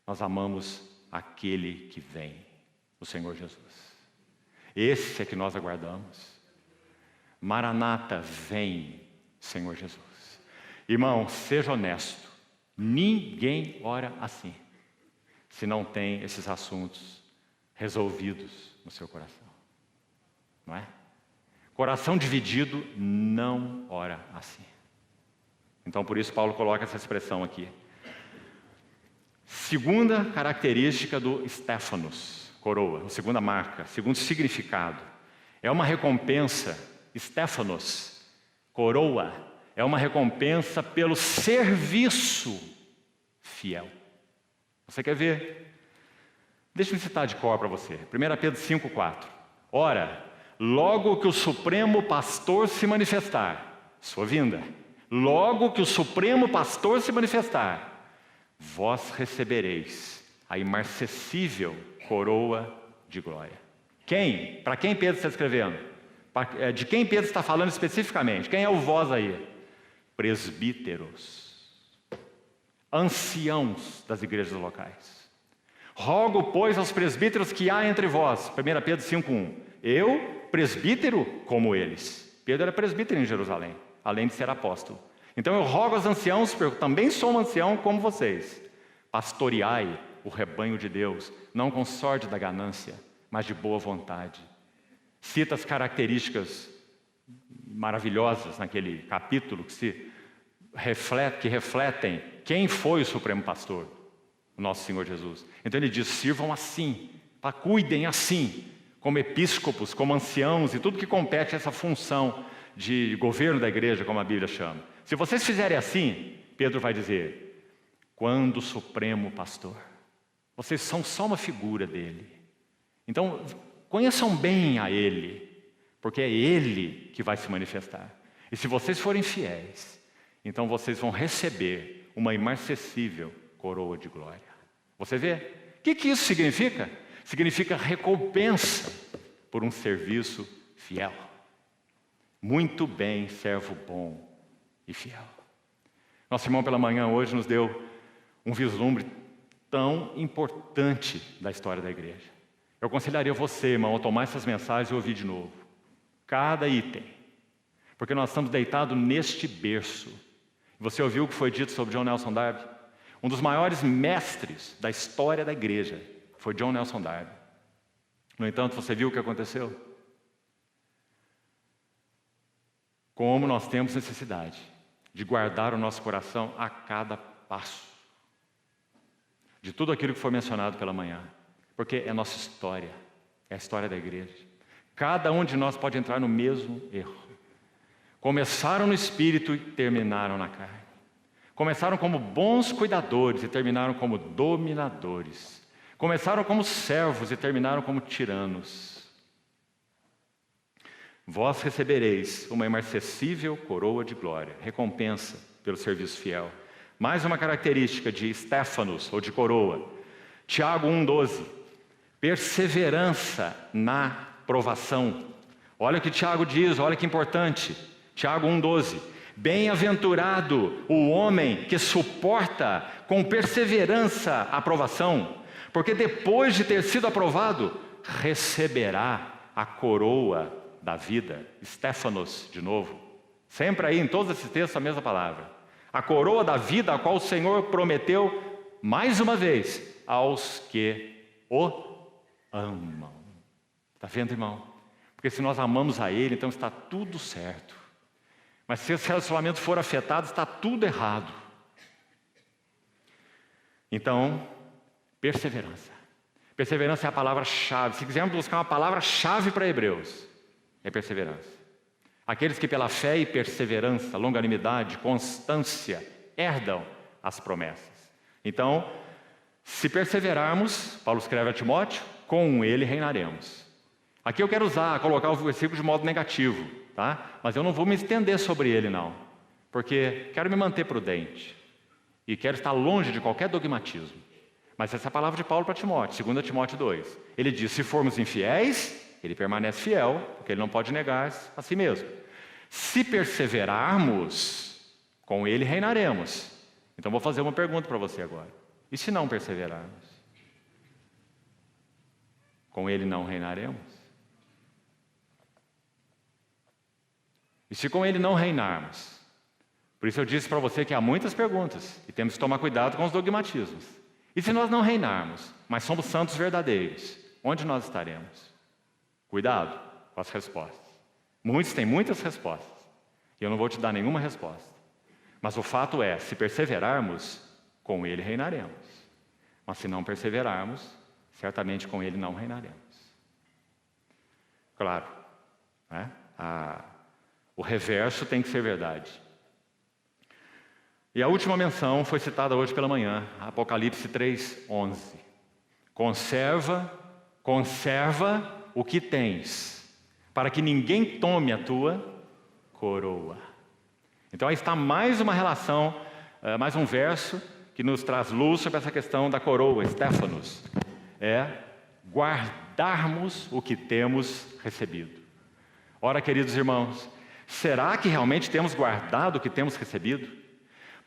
nós amamos aquele que vem, o Senhor Jesus. Esse é que nós aguardamos. Maranata, vem, Senhor Jesus. Irmão, seja honesto. Ninguém ora assim, se não tem esses assuntos resolvidos no seu coração. Não é? Coração dividido não ora assim. Então, por isso, Paulo coloca essa expressão aqui. Segunda característica do Stéphanos, coroa, a segunda marca, segundo significado, é uma recompensa. Stéphanos, coroa, é uma recompensa pelo serviço fiel. Você quer ver? Deixa eu citar de cor para você. 1 Pedro 5,4. Ora, logo que o Supremo Pastor se manifestar, sua vinda, logo que o Supremo Pastor se manifestar, vós recebereis a imarcessível coroa de glória. Quem? Para quem Pedro está escrevendo? De quem Pedro está falando especificamente? Quem é o vós aí? Presbíteros, anciãos das igrejas locais. Rogo, pois, aos presbíteros que há entre vós, 1 Pedro 5,1, eu, presbítero, como eles. Pedro era presbítero em Jerusalém, além de ser apóstolo. Então eu rogo aos anciãos, porque eu também sou um ancião como vocês, pastoreai o rebanho de Deus, não com sorte da ganância, mas de boa vontade. Cita as características maravilhosas naquele capítulo que refletem quem foi o Supremo Pastor, o nosso Senhor Jesus. Então ele diz, sirvam assim, cuidem assim, como episcopos, como anciãos e tudo que compete a essa função de governo da igreja, como a Bíblia chama. Se vocês fizerem assim, Pedro vai dizer, quando o Supremo Pastor, vocês são só uma figura dele. Então, conheçam bem a ele, porque é ele que vai se manifestar. E se vocês forem fiéis, então vocês vão receber uma imarcessível coroa de glória. Você vê? O que isso significa? Significa recompensa por um serviço fiel. Muito bem, servo bom e fiel. Nosso irmão pela manhã hoje nos deu um vislumbre tão importante da história da igreja. Eu aconselharia você, irmão, a tomar essas mensagens e ouvir de novo. Cada item. Porque nós estamos deitados neste berço. Você ouviu o que foi dito sobre John Nelson Darby? Um dos maiores mestres da história da igreja foi John Nelson Darby. No entanto, você viu o que aconteceu? Como nós temos necessidade de guardar o nosso coração a cada passo. De tudo aquilo que foi mencionado pela manhã. Porque é nossa história, é a história da igreja. Cada um de nós pode entrar no mesmo erro. Começaram no espírito e terminaram na carne. Começaram como bons cuidadores e terminaram como dominadores. Começaram como servos e terminaram como tiranos. Vós recebereis uma imarcessível coroa de glória, recompensa pelo serviço fiel. Mais uma característica de Stéphanos, ou de coroa. Tiago 1,12. Perseverança na provação. Olha o que Tiago diz, olha que importante. Tiago 1,12. Bem-aventurado o homem que suporta com perseverança a provação, porque depois de ter sido aprovado, receberá a coroa da vida. Stéphanos, de novo. Sempre aí, em todos esses textos, a mesma palavra. A coroa da vida, a qual o Senhor prometeu, mais uma vez, aos que o amam. Está vendo, irmão? Porque se nós amamos a Ele, então está tudo certo. Mas se esse relacionamento for afetado, está tudo errado. Então, perseverança. Perseverança é a palavra-chave. Se quisermos buscar uma palavra-chave para Hebreus, é perseverança. Aqueles que pela fé e perseverança, longanimidade, constância, herdam as promessas. Então, se perseverarmos, Paulo escreve a Timóteo, com ele reinaremos. Aqui eu quero colocar o versículo de modo negativo, tá? Mas eu não vou me estender sobre ele não, porque quero me manter prudente e quero estar longe de qualquer dogmatismo. Mas essa é a palavra de Paulo para Timóteo, 2 Timóteo 2. Ele diz, se formos infiéis, ele permanece fiel, porque ele não pode negar a si mesmo. Se perseverarmos, com ele reinaremos. Então vou fazer uma pergunta para você agora. E se não perseverarmos? Com Ele não reinaremos? E se com Ele não reinarmos? Por isso eu disse para você que há muitas perguntas e temos que tomar cuidado com os dogmatismos. E se nós não reinarmos, mas somos santos verdadeiros, onde nós estaremos? Cuidado com as respostas. Muitos têm muitas respostas e eu não vou te dar nenhuma resposta. Mas o fato é, se perseverarmos, com Ele reinaremos. Mas se não perseverarmos, certamente com Ele não reinaremos. Claro, né? O reverso tem que ser verdade. E a última menção foi citada hoje pela manhã, Apocalipse 3:11. Conserva o que tens, para que ninguém tome a tua coroa. Então aí está mais uma relação, mais um verso que nos traz luz sobre essa questão da coroa, Stéphanos. É guardarmos o que temos recebido. Ora, queridos irmãos, será que realmente temos guardado o que temos recebido?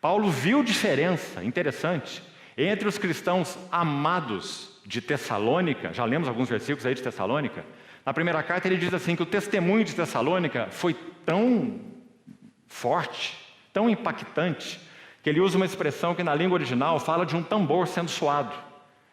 Paulo viu diferença interessante entre os cristãos amados de Tessalônica. Já lemos alguns versículos aí de Tessalônica. Na primeira carta ele diz assim que o testemunho de Tessalônica foi tão forte, tão impactante, que ele usa uma expressão que na língua original fala de um tambor sendo soado.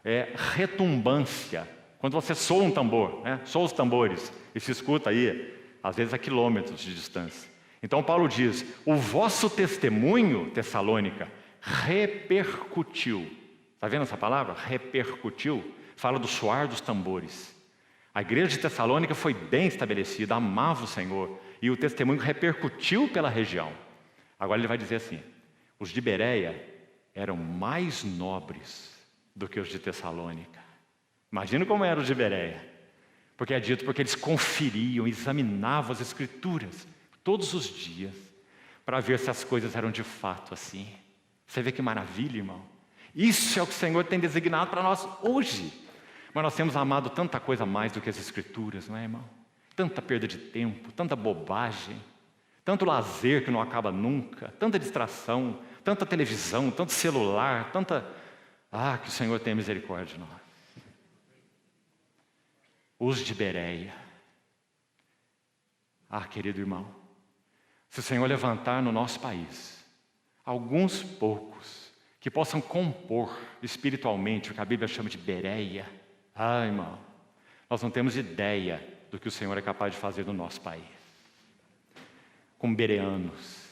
É retumbância. Quando você soa um tambor, né? Soa os tambores e se escuta aí, às vezes a quilômetros de distância. Então Paulo diz, o vosso testemunho, Tessalônica, repercutiu. Está vendo essa palavra? Repercutiu. Fala do soar dos tambores. A igreja de Tessalônica foi bem estabelecida, amava o Senhor, e o testemunho repercutiu pela região. Agora ele vai dizer assim, os de Bereia eram mais nobres do que os de Tessalônica. Imagina como eram os de Bereia. Porque é dito porque eles conferiam, examinavam as Escrituras todos os dias, para ver se as coisas eram de fato assim. Você vê que maravilha, irmão? Isso é o que o Senhor tem designado para nós hoje. Mas nós temos amado tanta coisa mais do que as Escrituras, não é, irmão? Tanta perda de tempo, tanta bobagem, tanto lazer que não acaba nunca, tanta distração, tanta televisão, tanto celular, tanta... que o Senhor tenha misericórdia de nós. Os de Bereia. Querido irmão, se o Senhor levantar no nosso país alguns poucos que possam compor espiritualmente o que a Bíblia chama de Bereia, irmão, nós não temos ideia do que o Senhor é capaz de fazer no nosso país. Com bereanos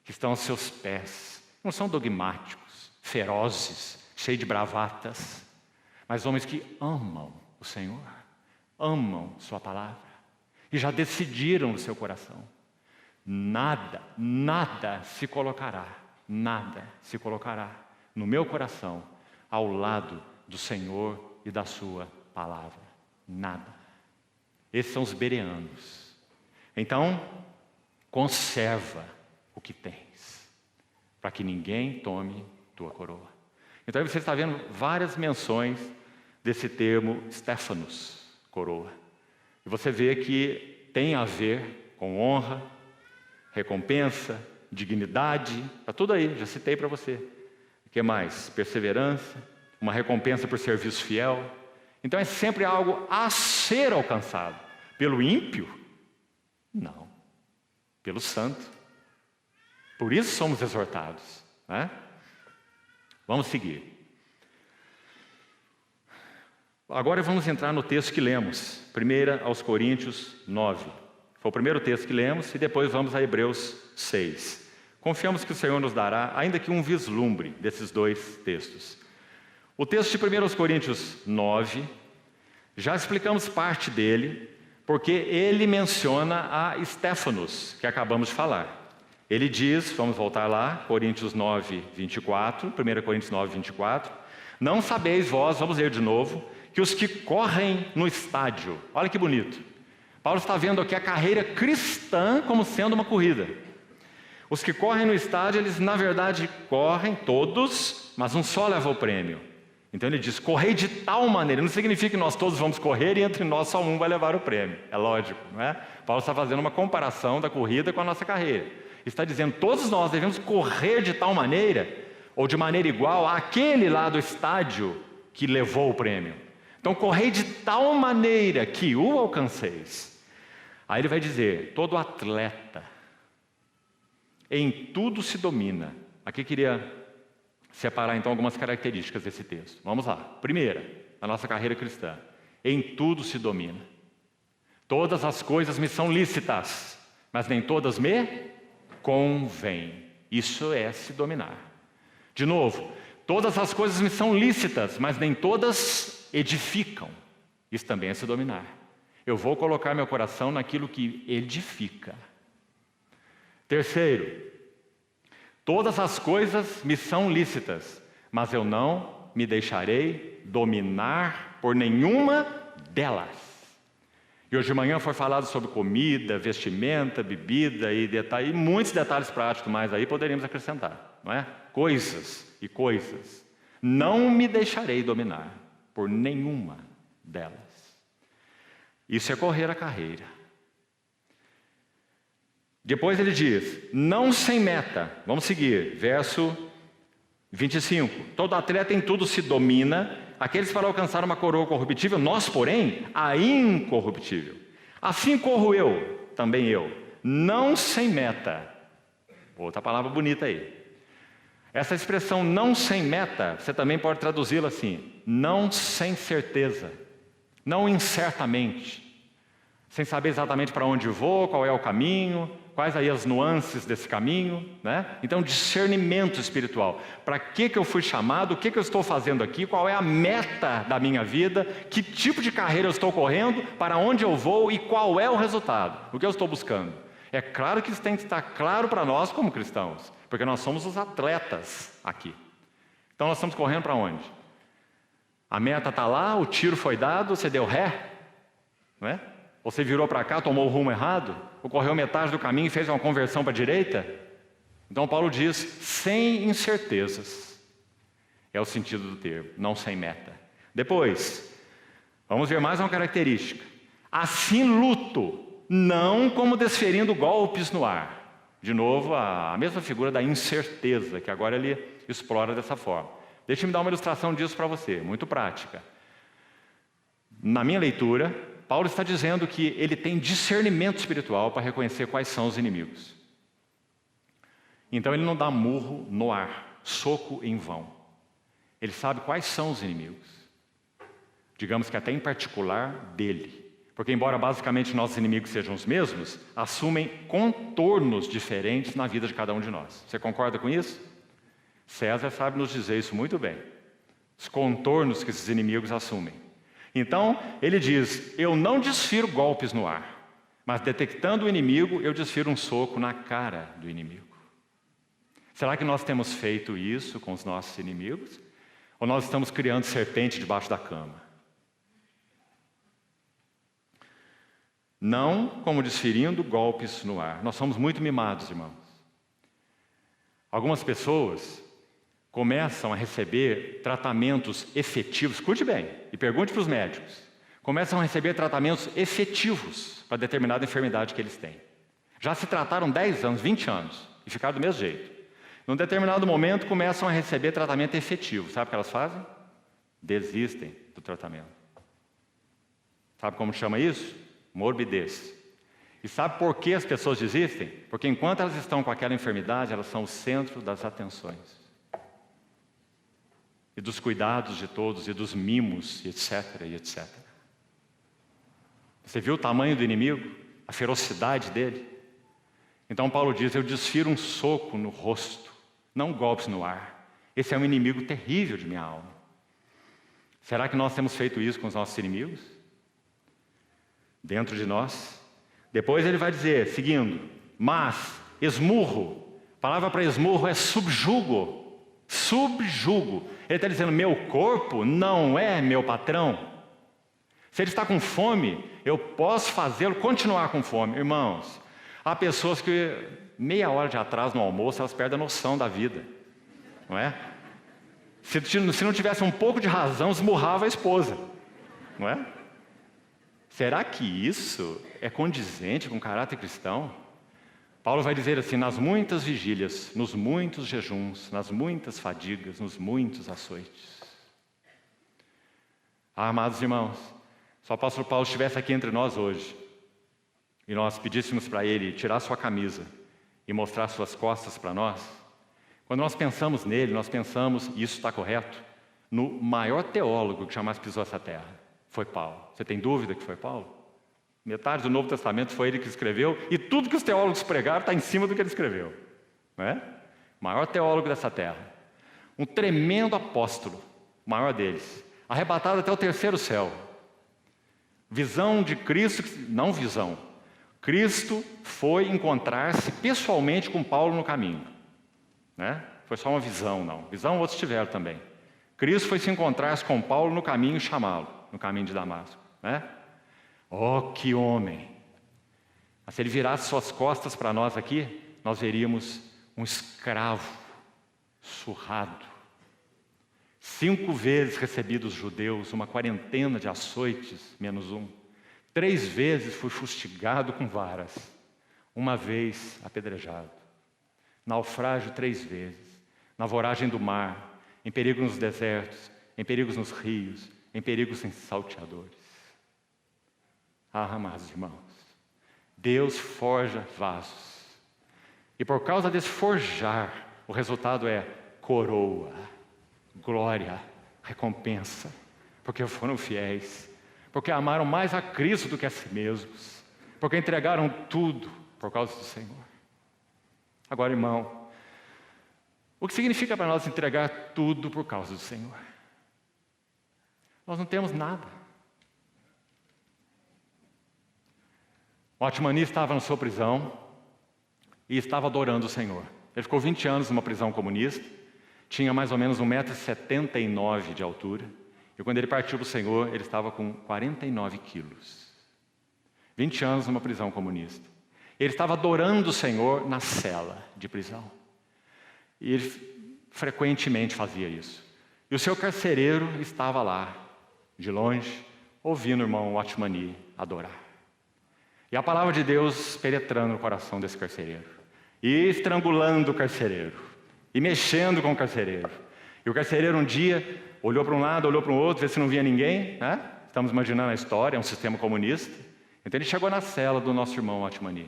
que estão aos seus pés, não são dogmáticos, ferozes, cheios de bravatas, mas homens que amam o Senhor, amam sua palavra e já decidiram no seu coração. Nada se colocará no meu coração ao lado do Senhor e da sua palavra. Nada. Esses são os bereanos. Então, conserva o que tens, para que ninguém tome tua coroa. Então você está vendo várias menções desse termo Stéphanos, coroa. E você vê que tem a ver com honra, recompensa, dignidade, está tudo aí, já citei para você. O que mais? Perseverança, uma recompensa por serviço fiel. Então é sempre algo a ser alcançado. Pelo ímpio? Não. Pelo santo. Por isso somos exortados, né? Vamos seguir. Agora vamos entrar no texto que lemos, 1 aos Coríntios 9. Foi o primeiro texto que lemos e depois vamos a Hebreus 6. Confiamos que o Senhor nos dará, ainda que um vislumbre desses dois textos. O texto de 1 aos Coríntios 9, já explicamos parte dele, porque ele menciona a Stéphanos, que acabamos de falar. Ele diz, vamos voltar lá, Coríntios 9, 24, 1 Coríntios 9, 24. Não sabeis vós, vamos ler de novo, que os que correm no estádio, olha que bonito. Paulo está vendo aqui a carreira cristã como sendo uma corrida. Os que correm no estádio, eles na verdade correm todos, mas um só leva o prêmio. Então ele diz, correi de tal maneira, não significa que nós todos vamos correr e entre nós só um vai levar o prêmio. É lógico, não é? Paulo está fazendo uma comparação da corrida com a nossa carreira. Está dizendo, todos nós devemos correr de tal maneira, ou de maneira igual àquele lá do estádio que levou o prêmio. Então, correi de tal maneira que o alcanceis. Aí ele vai dizer, todo atleta, em tudo se domina. Aqui queria separar então algumas características desse texto. Vamos lá. Primeira, na nossa carreira cristã, em tudo se domina. Todas as coisas me são lícitas, mas nem todas me convêm. Isso é se dominar. De novo, todas as coisas me são lícitas, mas nem todas edificam. Isso também é se dominar. Eu vou colocar meu coração naquilo que edifica. Terceiro, todas as coisas me são lícitas, mas eu não me deixarei dominar por nenhuma delas. E hoje de manhã foi falado sobre comida, vestimenta, bebida e muitos detalhes práticos mais aí poderíamos acrescentar, não é? Coisas e coisas. Não me deixarei dominar por nenhuma delas. Isso é correr a carreira. Depois ele diz, não sem meta. Vamos seguir, verso 25. Todo atleta em tudo se domina, aqueles para alcançar uma coroa corruptível, nós, porém, a incorruptível. Assim corro eu, também eu, não sem meta. Outra palavra bonita aí. Essa expressão não sem meta, você também pode traduzi-la assim, não sem certeza, não incertamente, sem saber exatamente para onde vou, qual é o caminho, quais aí as nuances desse caminho, né? Então, discernimento espiritual. Para que eu fui chamado? O que eu estou fazendo aqui? Qual é a meta da minha vida? Que tipo de carreira eu estou correndo? Para onde eu vou? E qual é o resultado? O que eu estou buscando? É claro que isso tem que estar claro para nós como cristãos, porque nós somos os atletas aqui. Então, nós estamos correndo para onde? A meta está lá, o tiro foi dado, você deu ré, não é? Você virou para cá, tomou o rumo errado, ou correu metade do caminho e fez uma conversão para a direita? Então Paulo diz, sem incertezas. É o sentido do termo, não sem meta. Depois, vamos ver mais uma característica. Assim luto, não como desferindo golpes no ar. De novo, a mesma figura da incerteza, que agora ele explora dessa forma. Deixe-me dar uma ilustração disso para você, muito prática. Na minha leitura, Paulo está dizendo que ele tem discernimento espiritual para reconhecer quais são os inimigos. Então ele não dá murro no ar, soco em vão. Ele sabe quais são os inimigos. Digamos que até em particular dele. Porque embora basicamente nossos inimigos sejam os mesmos, assumem contornos diferentes na vida de cada um de nós. Você concorda com isso? César sabe nos dizer isso muito bem. Os contornos que esses inimigos assumem. Então, ele diz, eu não desfiro golpes no ar, mas detectando o inimigo, eu desfiro um soco na cara do inimigo. Será que nós temos feito isso com os nossos inimigos? Ou nós estamos criando serpente debaixo da cama? Não como desferindo golpes no ar. Nós somos muito mimados, irmãos. Algumas pessoas começam a receber tratamentos efetivos, escute bem, e pergunte para os médicos, começam a receber tratamentos efetivos para determinada enfermidade que eles têm. Já se trataram 10 anos, 20 anos, e ficaram do mesmo jeito. Num determinado momento, começam a receber tratamento efetivo. Sabe o que elas fazem? Desistem do tratamento. Sabe como chama isso? Morbidez. E sabe por que as pessoas desistem? Porque enquanto elas estão com aquela enfermidade, elas são o centro das atenções. E dos cuidados de todos, e dos mimos, e etc, e etc. Você viu o tamanho do inimigo? A ferocidade dele? Então Paulo diz, eu desfiro um soco no rosto, não golpes no ar. Esse é um inimigo terrível de minha alma. Será que nós temos feito isso com os nossos inimigos? Dentro de nós? Depois ele vai dizer, seguindo, mas esmurro, a palavra para esmurro é subjugo. Subjugo. Ele está dizendo, meu corpo não é meu patrão. Se ele está com fome, eu posso fazê-lo continuar com fome. Irmãos, há pessoas que meia hora de atraso no almoço, elas perdem a noção da vida. Não é? Se não tivesse um pouco de razão, esmurrava a esposa. Não é? Será que isso é condizente com o caráter cristão? Paulo vai dizer assim: nas muitas vigílias, nos muitos jejuns, nas muitas fadigas, nos muitos açoites. Amados irmãos, se o apóstolo Paulo estivesse aqui entre nós hoje, e nós pedíssemos para ele tirar sua camisa e mostrar suas costas para nós, quando nós pensamos nele, nós pensamos, e isso está correto, no maior teólogo que jamais pisou essa terra. Foi Paulo. Você tem dúvida que foi Paulo? Metade do Novo Testamento foi ele que escreveu, e tudo que os teólogos pregaram está em cima do que ele escreveu. Não é? O maior teólogo dessa terra. Um tremendo apóstolo, o maior deles. Arrebatado até o terceiro céu. Visão de Cristo, não visão. Cristo foi encontrar-se pessoalmente com Paulo no caminho. Né? Foi só uma visão, não. Visão outros tiveram também. Cristo foi se encontrar com Paulo no caminho e chamá-lo, no caminho de Damasco. Né? Oh, que homem! Mas se ele virasse suas costas para nós aqui, nós veríamos um escravo surrado. 5 vezes recebido dos judeus, uma quarentena de açoites, menos um. 3 vezes foi fustigado com varas, uma vez apedrejado. Naufrágio 3 vezes, na voragem do mar, em perigo nos desertos, em perigos nos rios, em perigos em salteadores. Amados irmãos, Deus forja vasos. E por causa desse forjar, o resultado é coroa, glória, recompensa, porque foram fiéis, porque amaram mais a Cristo do que a si mesmos, porque entregaram tudo por causa do Senhor. Agora, irmão, o que significa para nós entregar tudo por causa do Senhor? Nós não temos nada. O Atmani estava na sua prisão e estava adorando o Senhor. Ele ficou 20 anos numa prisão comunista, tinha mais ou menos 1,79 m de altura, e quando ele partiu para o Senhor, ele estava com 49 quilos. 20 anos numa prisão comunista. Ele estava adorando o Senhor na cela de prisão. E ele frequentemente fazia isso. E o seu carcereiro estava lá, de longe, ouvindo o irmão Watmani adorar. E a palavra de Deus penetrando no coração desse carcereiro. E estrangulando o carcereiro. E mexendo com o carcereiro. E o carcereiro um dia olhou para um lado, olhou para o outro, vê se não via ninguém. Né? Estamos imaginando a história, é um sistema comunista. Então ele chegou na cela do nosso irmão Watmani.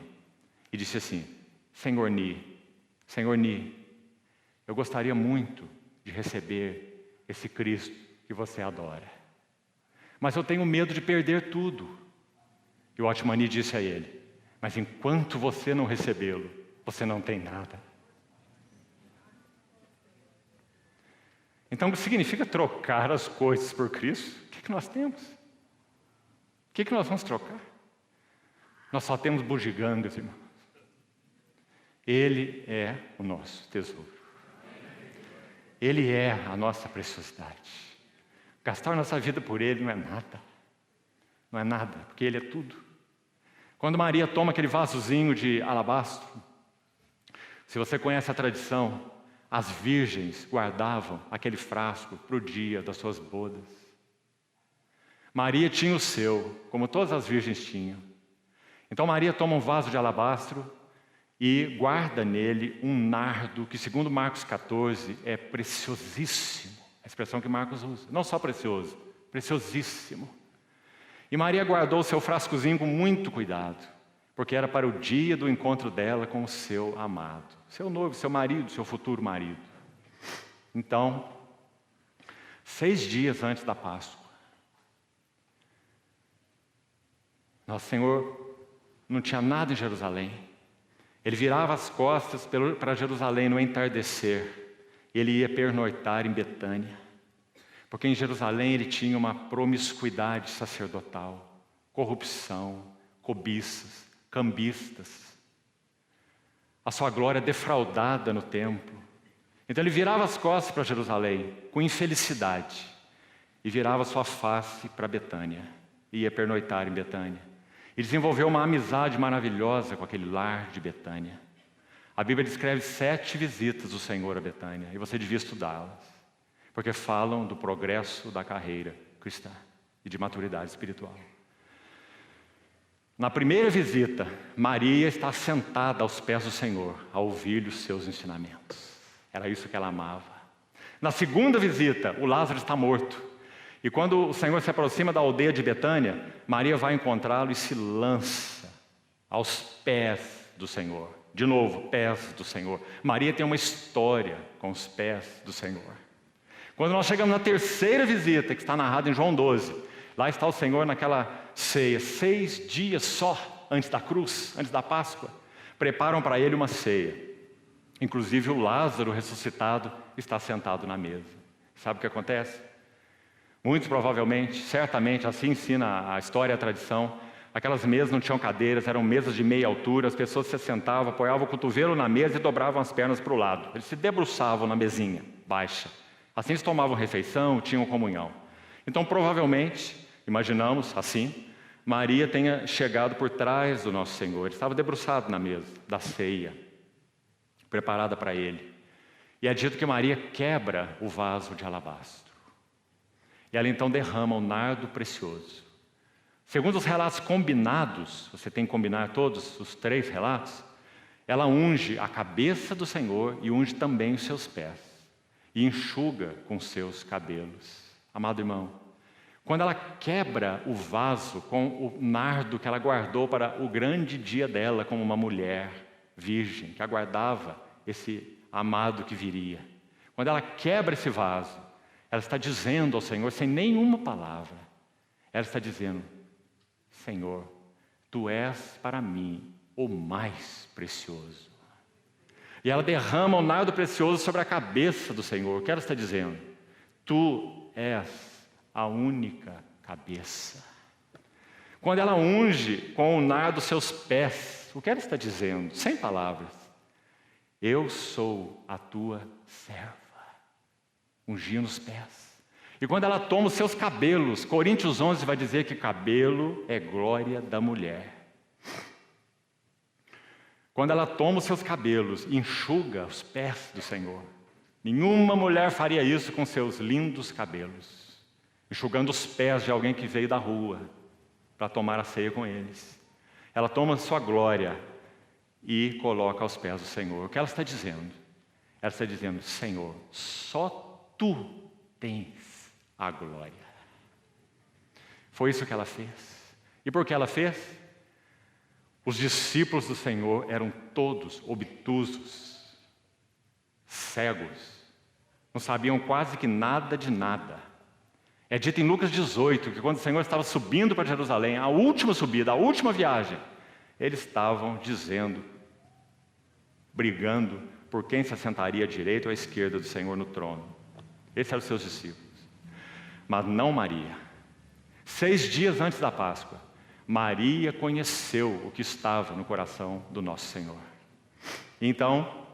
E disse assim: Senhor Ni, eu gostaria muito de receber esse Cristo que você adora. Mas eu tenho medo de perder tudo. E o Watmani disse a ele: mas enquanto você não recebê-lo, você não tem nada. Então, o que significa trocar as coisas por Cristo? O que nós temos? O que nós vamos trocar? Nós só temos bugigangas, irmãos. Ele é o nosso tesouro. Ele é a nossa preciosidade. Gastar nossa vida por Ele não é nada. Não é nada, porque Ele é tudo. Quando Maria toma aquele vasozinho de alabastro, se você conhece a tradição, as virgens guardavam aquele frasco para o dia das suas bodas. Maria tinha o seu, como todas as virgens tinham. Então Maria toma um vaso de alabastro e guarda nele um nardo que, segundo Marcos 14, é preciosíssimo. A expressão que Marcos usa. Não só precioso, preciosíssimo. E Maria guardou o seu frascozinho com muito cuidado, porque era para o dia do encontro dela com o seu amado, seu noivo, seu marido, seu futuro marido. Então, 6 dias antes da Páscoa, nosso Senhor não tinha nada em Jerusalém. Ele virava as costas para Jerusalém no entardecer. E ele ia pernoitar em Betânia. Porque em Jerusalém ele tinha uma promiscuidade sacerdotal, corrupção, cobiças, cambistas. A sua glória defraudada no templo. Então ele virava as costas para Jerusalém com infelicidade. E virava sua face para Betânia. E ia pernoitar em Betânia. E desenvolveu uma amizade maravilhosa com aquele lar de Betânia. A Bíblia descreve 7 visitas do Senhor a Betânia, e você devia estudá-las, porque falam do progresso da carreira cristã e de maturidade espiritual. Na primeira visita, Maria está sentada aos pés do Senhor, a ouvir os seus ensinamentos. Era isso que ela amava. Na segunda visita, o Lázaro está morto. E quando o Senhor se aproxima da aldeia de Betânia, Maria vai encontrá-lo e se lança aos pés do Senhor. De novo, pés do Senhor. Maria tem uma história com os pés do Senhor. Quando nós chegamos na terceira visita, que está narrada em João 12, lá está o Senhor naquela ceia, 6 dias só antes da cruz, antes da Páscoa. Preparam para ele uma ceia. Inclusive o Lázaro ressuscitado está sentado na mesa. Sabe o que acontece? Muito provavelmente, certamente, assim ensina a história e a tradição, aquelas mesas não tinham cadeiras, eram mesas de meia altura, as pessoas se sentavam, apoiavam o cotovelo na mesa e dobravam as pernas para o lado. Eles se debruçavam na mesinha baixa. Assim eles tomavam refeição, tinham comunhão. Então, provavelmente, imaginamos assim, Maria tenha chegado por trás do nosso Senhor. Ele estava debruçado na mesa da ceia, preparada para ele. E é dito que Maria quebra o vaso de alabastro. E ela então derrama o nardo precioso. Segundo os relatos combinados, você tem que combinar todos os 3 relatos, ela unge a cabeça do Senhor e unge também os seus pés. E enxuga com seus cabelos. Amado irmão, quando ela quebra o vaso com o nardo que ela guardou para o grande dia dela como uma mulher virgem, que aguardava esse amado que viria. Quando ela quebra esse vaso, ela está dizendo ao Senhor, sem nenhuma palavra, ela está dizendo: Senhor, Tu és para mim o mais precioso. E ela derrama o nardo precioso sobre a cabeça do Senhor. O que ela está dizendo? Tu és a única cabeça. Quando ela unge com o nardo seus pés, o que ela está dizendo? Sem palavras. Eu sou a tua serva. Ungindo os pés. E quando ela toma os seus cabelos, Coríntios 11 vai dizer que cabelo é glória da mulher. Quando ela toma os seus cabelos e enxuga os pés do Senhor. Nenhuma mulher faria isso com seus lindos cabelos, enxugando os pés de alguém que veio da rua para tomar a ceia com eles. Ela toma sua glória e coloca aos pés do Senhor. O que ela está dizendo? Ela está dizendo: Senhor, só Tu tens a glória. Foi isso que ela fez. E por que ela fez? Os discípulos do Senhor eram todos obtusos, cegos, não sabiam quase que nada de nada. É dito em Lucas 18 que quando o Senhor estava subindo para Jerusalém, a última subida, a última viagem, eles estavam dizendo, brigando por quem se assentaria à direita ou à esquerda do Senhor no trono. Esses eram os seus discípulos. Mas não Maria. 6 dias antes da Páscoa, Maria conheceu o que estava no coração do nosso Senhor. Então,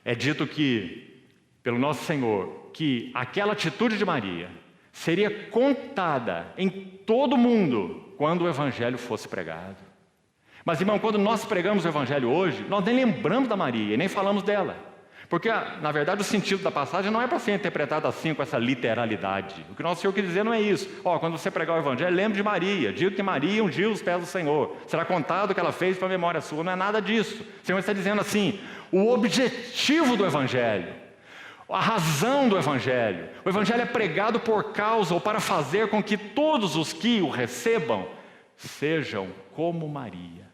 é dito que, pelo nosso Senhor, que aquela atitude de Maria seria contada em todo o mundo quando o Evangelho fosse pregado. Mas, irmão, quando nós pregamos o Evangelho hoje, nós nem lembramos da Maria, nem falamos dela. Porque, na verdade, o sentido da passagem não é para ser interpretado assim, com essa literalidade. O que nosso Senhor quer dizer não é isso. Quando você pregar o Evangelho, lembre de Maria. Diga que Maria ungiu os pés do Senhor. Será contado o que ela fez para a memória sua. Não é nada disso. O Senhor está dizendo assim, o objetivo do Evangelho, a razão do Evangelho. O Evangelho é pregado por causa ou para fazer com que todos os que o recebam sejam como Maria,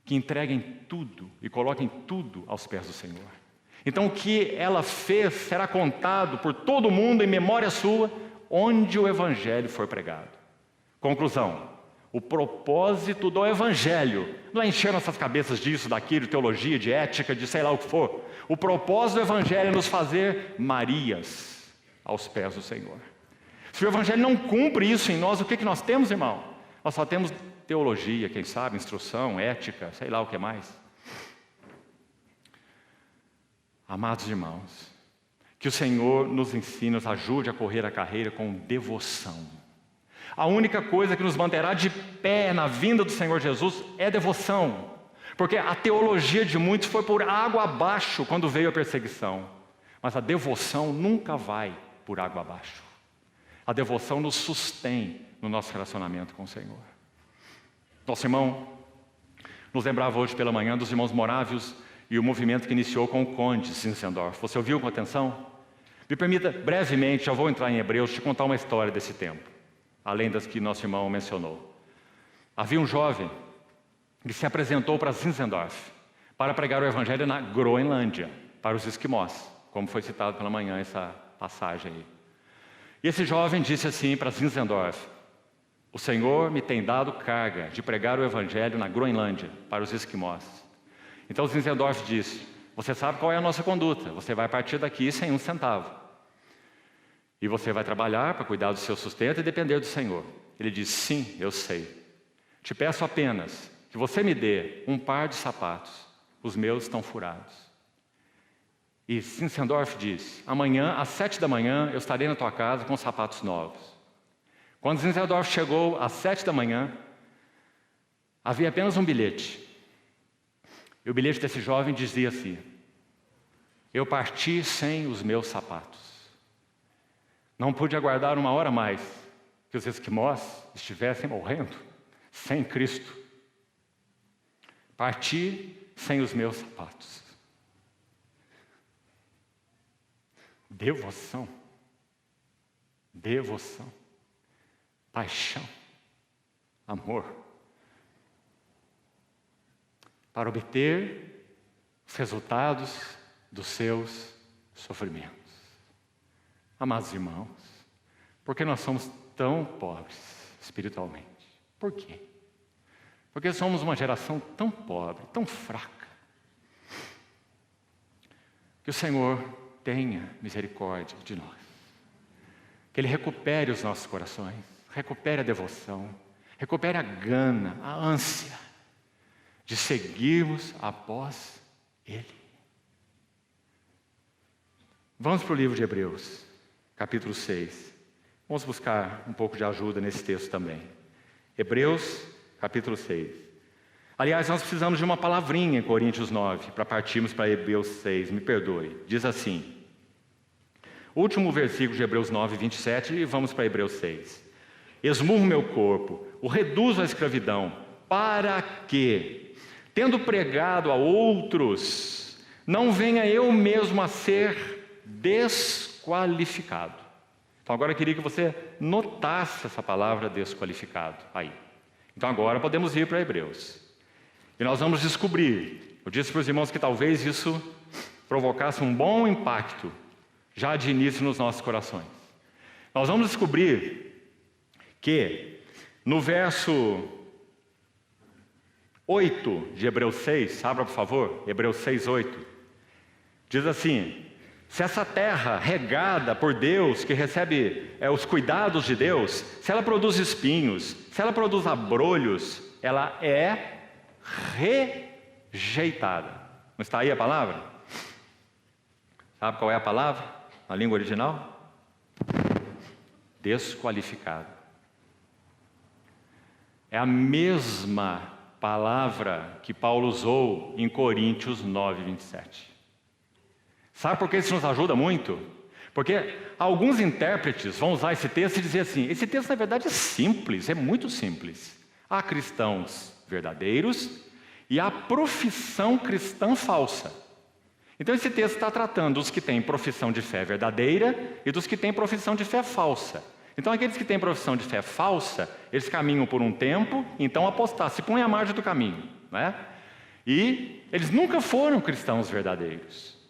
que entreguem tudo e coloquem tudo aos pés do Senhor. Então o que ela fez será contado por todo mundo em memória sua, onde o Evangelho for pregado. Conclusão: o propósito do Evangelho não é encher nossas cabeças disso, daquilo, de teologia, de ética, de sei lá o que for. O propósito do Evangelho é nos fazer Marias aos pés do Senhor. Se o Evangelho não cumpre isso em nós, o que nós temos, irmão? Nós só temos teologia, quem sabe, instrução, ética, sei lá o que mais. Amados irmãos, que o Senhor nos ensine, nos ajude a correr a carreira com devoção. A única coisa que nos manterá de pé na vinda do Senhor Jesus é devoção. Porque a teologia de muitos foi por água abaixo quando veio a perseguição. Mas a devoção nunca vai por água abaixo. A devoção nos sustém no nosso relacionamento com o Senhor. Nosso irmão nos lembrava hoje pela manhã dos irmãos morávios e o movimento que iniciou com o conde Zinzendorf. Você ouviu com atenção? Me permita, brevemente, já vou entrar em Hebreus, te contar uma história desse tempo, além das que nosso irmão mencionou. Havia um jovem que se apresentou para Zinzendorf para pregar o evangelho na Groenlândia, para os esquimós, como foi citado pela manhã essa passagem aí. E esse jovem disse assim para Zinzendorf: o Senhor me tem dado carga de pregar o evangelho na Groenlândia, para os esquimós. Então Zinzendorf disse: você sabe qual é a nossa conduta, você vai partir daqui sem um centavo. E você vai trabalhar para cuidar do seu sustento e depender do Senhor. Ele disse: sim, eu sei. Te peço apenas que você me dê um par de sapatos, os meus estão furados. E Zinzendorf disse: amanhã, às 7 da manhã, eu estarei na tua casa com sapatos novos. Quando Zinzendorf chegou às 7 da manhã, havia apenas um bilhete. E o bilhete desse jovem dizia assim: eu parti sem os meus sapatos. Não pude aguardar uma hora mais que os esquimós estivessem morrendo sem Cristo. Parti sem os meus sapatos. Devoção. Devoção. Paixão. Amor. Para obter os resultados dos seus sofrimentos. Amados irmãos, por que nós somos tão pobres espiritualmente? Por quê? Porque somos uma geração tão pobre, tão fraca. Que o Senhor tenha misericórdia de nós. Que Ele recupere os nossos corações, recupere a devoção, recupere a gana, a ânsia de seguirmos após Ele. Vamos para o livro de Hebreus, capítulo 6. Vamos buscar um pouco de ajuda nesse texto também. Hebreus, capítulo 6. Aliás, nós precisamos de uma palavrinha em Coríntios 9, para partirmos para Hebreus 6, me perdoe. Diz assim, último versículo de Hebreus 9, 27, e vamos para Hebreus 6. Esmurro meu corpo, o reduzo à escravidão, para que, tendo pregado a outros, não venha eu mesmo a ser desqualificado. Então agora eu queria que você notasse essa palavra desqualificado aí. Então agora podemos ir para Hebreus. E nós vamos descobrir, eu disse para os irmãos que talvez isso provocasse um bom impacto, já de início nos nossos corações. Nós vamos descobrir que no verso 8 de Hebreus 6, abra por favor, Hebreus 6, 8, diz assim, se essa terra regada por Deus, que recebe os cuidados de Deus, se ela produz espinhos, se ela produz abrolhos, ela é rejeitada. Não está aí a palavra? Sabe qual é a palavra na língua original? Desqualificado. É a mesma palavra que Paulo usou em Coríntios 9, 27. Sabe por que isso nos ajuda muito? Porque alguns intérpretes vão usar esse texto e dizer assim, esse texto na verdade é simples, é muito simples. Há cristãos verdadeiros e há profissão cristã falsa. Então esse texto está tratando dos que têm profissão de fé verdadeira e dos que têm profissão de fé falsa. Então aqueles que têm profissão de fé falsa, eles caminham por um tempo, então apostar, se põem à margem do caminho, né? E eles nunca foram cristãos verdadeiros.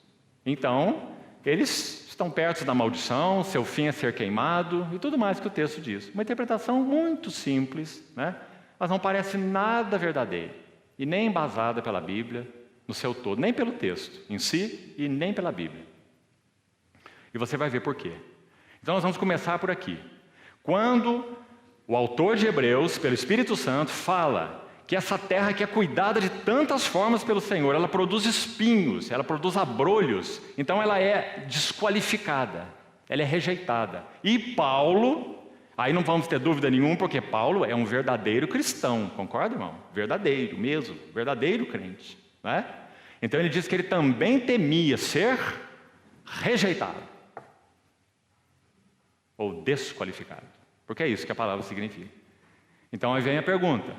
Então, eles estão perto da maldição, seu fim é ser queimado e tudo mais que o texto diz. Uma interpretação muito simples, né? Mas não parece nada verdadeira e nem embasada pela Bíblia no seu todo, nem pelo texto em si e nem pela Bíblia. E você vai ver por quê. Então nós vamos começar por aqui. Quando o autor de Hebreus, pelo Espírito Santo, fala que essa terra que é cuidada de tantas formas pelo Senhor, ela produz espinhos, ela produz abrolhos, então ela é desqualificada, ela é rejeitada. E Paulo, aí não vamos ter dúvida nenhuma, porque Paulo é um verdadeiro cristão, concorda, irmão? Verdadeiro mesmo, verdadeiro crente, né? Então ele diz que ele também temia ser rejeitado, ou desqualificado, porque é isso que a palavra significa. Então aí vem a pergunta,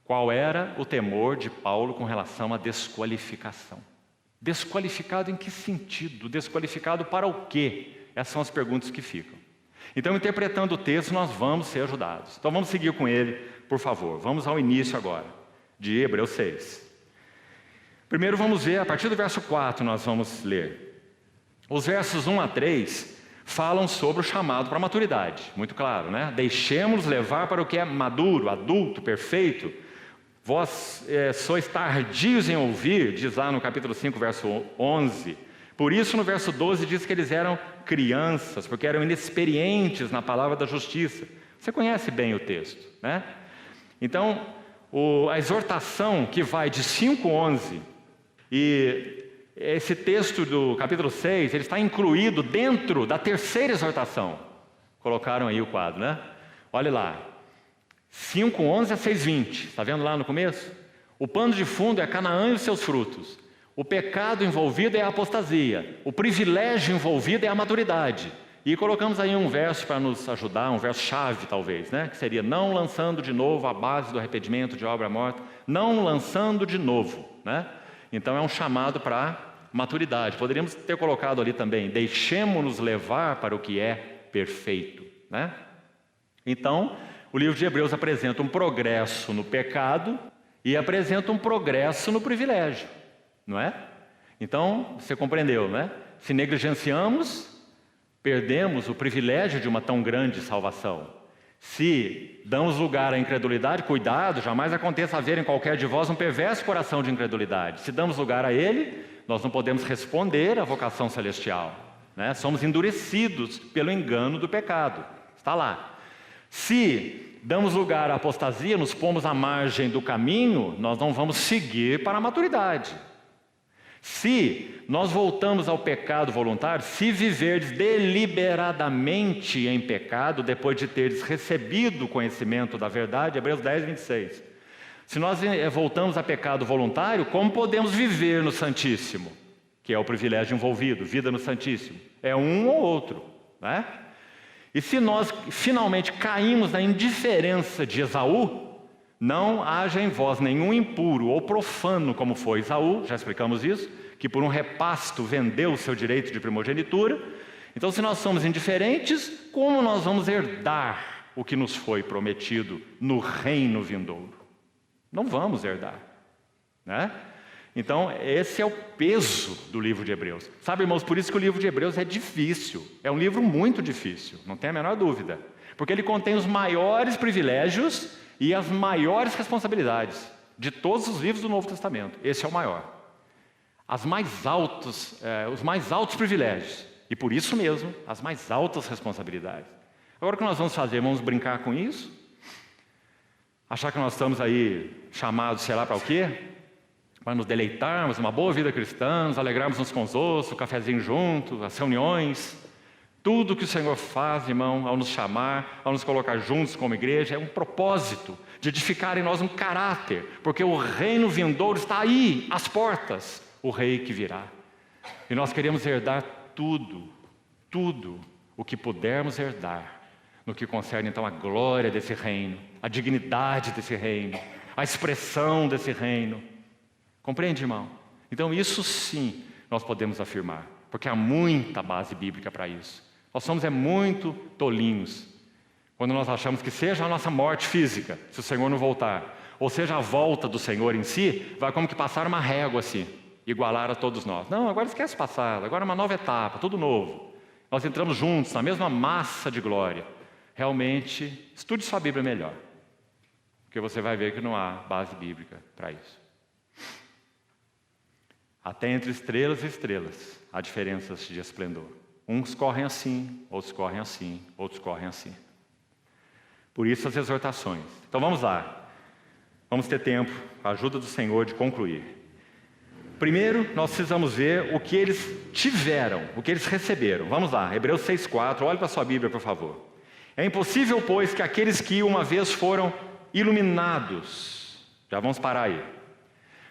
Qual era o temor de Paulo com relação à desqualificação? Desqualificado em que sentido? Desqualificado para o quê? Essas são as perguntas que ficam. Então, interpretando o texto, nós vamos ser ajudados. Então, vamos seguir com ele, por favor. Vamos ao início agora, de Hebreus 6. Primeiro, vamos ver, a partir do verso 4, nós vamos ler. Os versos 1 a 3 falam sobre o chamado para a maturidade. Muito claro, né? Deixemos-nos levar para o que é maduro, adulto, perfeito. Vós sois tardios em ouvir, diz lá no capítulo 5, verso 11. Por isso, no verso 12, diz que eles eram crianças, porque eram inexperientes na palavra da justiça. Você conhece bem o texto, né? Então, a exortação que vai de 5:11, e esse texto do capítulo 6, ele está incluído dentro da terceira exortação. Colocaram aí o quadro, né? Olha lá. 5:11 a 6:20, está vendo lá no começo? O pano de fundo é Canaã e os seus frutos. O pecado envolvido é a apostasia. O privilégio envolvido é a maturidade. E colocamos aí um verso para nos ajudar, um verso-chave talvez, né? Que seria: não lançando de novo a base do arrependimento de obra morta. Não lançando de novo, né? Então é um chamado para maturidade. Poderíamos ter colocado ali também: deixemos-nos levar para o que é perfeito, né? Então, o livro de Hebreus apresenta um progresso no pecado e apresenta um progresso no privilégio, não é? Então, você compreendeu, né? Se negligenciamos, perdemos o privilégio de uma tão grande salvação. Se damos lugar à incredulidade, cuidado, jamais aconteça haver em qualquer de vós um perverso coração de incredulidade. Se damos lugar a ele, nós não podemos responder à vocação celestial, né? Somos endurecidos pelo engano do pecado. Está lá. Se damos lugar à apostasia, nos pomos à margem do caminho, nós não vamos seguir para a maturidade. Se nós voltamos ao pecado voluntário, se viverdes deliberadamente em pecado, depois de teres recebido o conhecimento da verdade, Hebreus 10, 26. Se nós voltamos a pecado voluntário, como podemos viver no Santíssimo? Que é o privilégio envolvido, vida no Santíssimo. É um ou outro, né? E se nós finalmente caímos na indiferença de Esaú, não haja em vós nenhum impuro ou profano como foi Esaú, já explicamos isso, que por um repasto vendeu o seu direito de primogenitura. Então, se nós somos indiferentes, como nós vamos herdar o que nos foi prometido no reino vindouro? Não vamos herdar, né? Então, esse é o peso do livro de Hebreus. Sabe, irmãos, por isso que o livro de Hebreus é difícil. É um livro muito difícil, não tem a menor dúvida. Porque ele contém os maiores privilégios e as maiores responsabilidades de todos os livros do Novo Testamento. Esse é o maior. Os mais altos privilégios. E por isso mesmo, as mais altas responsabilidades. Agora o que nós vamos fazer? Vamos brincar com isso? Achar que nós estamos aí chamados, sei lá para o quê? Para nos deleitarmos, uma boa vida cristã, nos alegrarmos uns com os outros, o cafezinho junto, as reuniões. Tudo que o Senhor faz, irmão, ao nos chamar, ao nos colocar juntos como igreja, é um propósito de edificar em nós um caráter, porque o reino vindouro está aí, às portas, o rei que virá. E nós queremos herdar tudo o que pudermos herdar, no que concerne então a glória desse reino, a dignidade desse reino, a expressão desse reino. Compreende, irmão? Então isso sim nós podemos afirmar, porque há muita base bíblica para isso. Nós somos muito tolinhos quando nós achamos que seja a nossa morte física, se o Senhor não voltar, ou seja a volta do Senhor em si, vai como que passar uma régua assim, igualar a todos nós. Não, agora esquece o passado, agora é uma nova etapa, tudo novo. Nós entramos juntos na mesma massa de glória. Realmente, estude sua Bíblia melhor, porque você vai ver que não há base bíblica para isso. Até entre estrelas e estrelas há diferenças de esplendor. Uns correm assim, outros correm assim, outros correm assim. Por isso as exortações. Então vamos lá. Vamos ter tempo, com a ajuda do Senhor, de concluir. Primeiro, nós precisamos ver o que eles tiveram, o que eles receberam. Vamos lá, Hebreus 6,4, olhe para a sua Bíblia, por favor. É impossível, pois, que aqueles que uma vez foram iluminados, já vamos parar aí.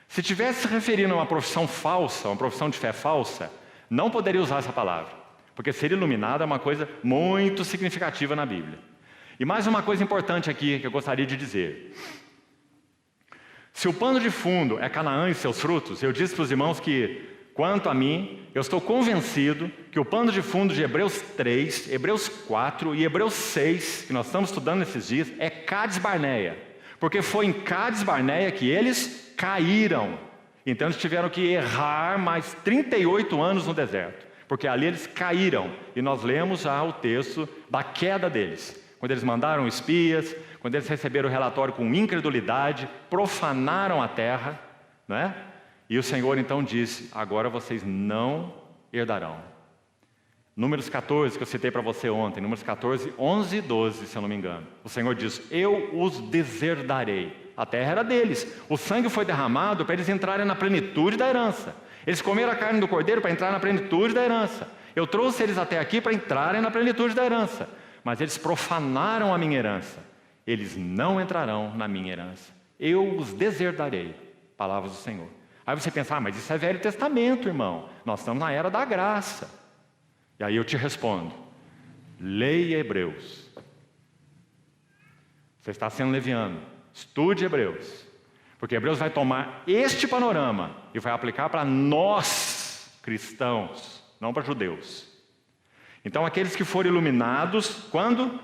Se tivesse se referindo a uma profissão falsa, uma profissão de fé falsa, não poderia usar essa palavra, porque ser iluminado é uma coisa muito significativa na Bíblia. E mais uma coisa importante aqui que eu gostaria de dizer. Se o pano de fundo é Canaã e seus frutos, eu disse para os irmãos que, quanto a mim, eu estou convencido que o pano de fundo de Hebreus 3, Hebreus 4 e Hebreus 6, que nós estamos estudando nesses dias, é Cádiz Barneia. Porque foi em Cádiz Barneia que eles caíram. Então eles tiveram que errar mais 38 anos no deserto. Porque ali eles caíram. E nós lemos já o texto da queda deles. Quando eles mandaram espias, quando eles receberam o relatório com incredulidade, profanaram a terra, né? E o Senhor então disse: agora vocês não herdarão. Números 14, que eu citei para você ontem, Números 14, 11 e 12, se eu não me engano. O Senhor diz: eu os deserdarei. A terra era deles. O sangue foi derramado para eles entrarem na plenitude da herança. Eles comeram a carne do cordeiro para entrar na plenitude da herança. Eu trouxe eles até aqui para entrarem na plenitude da herança. Mas eles profanaram a minha herança. Eles não entrarão na minha herança. Eu os deserdarei. Palavras do Senhor. Aí você pensa: mas isso é Velho Testamento, irmão. Nós estamos na era da graça. E aí eu te respondo: leia Hebreus. Você está sendo leviano. Estude Hebreus. Porque Hebreus vai tomar este panorama e vai aplicar para nós, cristãos, não para judeus. Então, aqueles que foram iluminados, quando?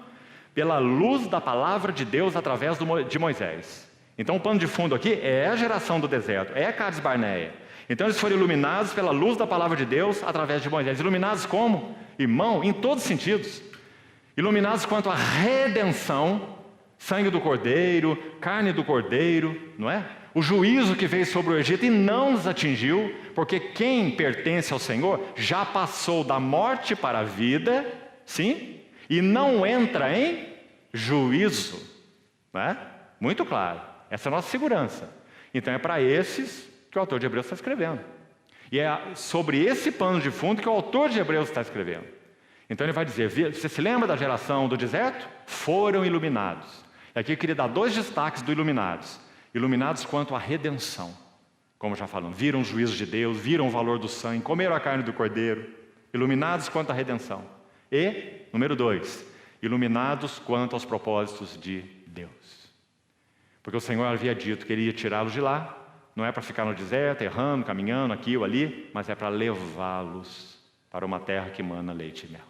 Pela luz da palavra de Deus através de Moisés. Então, o pano de fundo aqui é a geração do deserto, é Cádiz Barneia. Então, eles foram iluminados pela luz da palavra de Deus através de Moisés. Iluminados como? Irmão, em todos os sentidos. Iluminados quanto à redenção, sangue do cordeiro, carne do cordeiro, não é? O juízo que veio sobre o Egito e não nos atingiu, porque quem pertence ao Senhor já passou da morte para a vida, sim, e não entra em juízo, não é? Muito claro, essa é a nossa segurança. Então é para esses que o autor de Hebreus está escrevendo. E é sobre esse pano de fundo que o autor de Hebreus está escrevendo. Então ele vai dizer: você se lembra da geração do deserto? Foram iluminados. E aqui eu queria dar 2 destaques do iluminados. Iluminados quanto à redenção, como já falamos, viram o juízo de Deus, viram o valor do sangue, comeram a carne do cordeiro. Iluminados quanto à redenção. E, número 2, iluminados quanto aos propósitos de Deus. Porque o Senhor havia dito que Ele ia tirá-los de lá, não é para ficar no deserto, errando, caminhando aqui ou ali, mas é para levá-los para uma terra que emana leite e mel.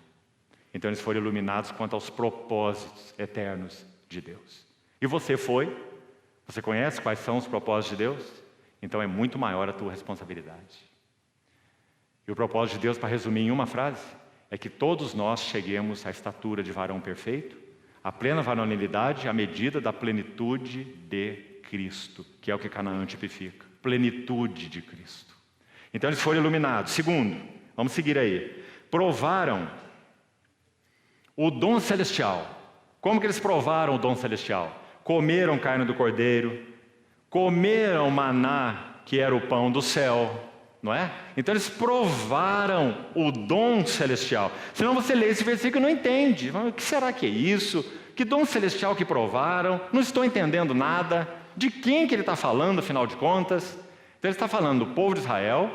Então eles foram iluminados quanto aos propósitos eternos de Deus. E você foi? Você conhece quais são os propósitos de Deus? Então é muito maior a tua responsabilidade. E o propósito de Deus, para resumir em uma frase, é que todos nós cheguemos à estatura de varão perfeito, à plena varonilidade, à medida da plenitude de Cristo, que é o que Canaã tipifica. Plenitude de Cristo. Então eles foram iluminados. Segundo, vamos seguir aí. Provaram o dom celestial. Como que eles provaram o dom celestial? Comeram carne do cordeiro, comeram maná, que era o pão do céu, não é? Então eles provaram o dom celestial. Senão você lê esse versículo e não entende. O que será que é isso? Que dom celestial que provaram? Não estou entendendo nada. De quem que ele está falando, afinal de contas? Então ele está falando do povo de Israel,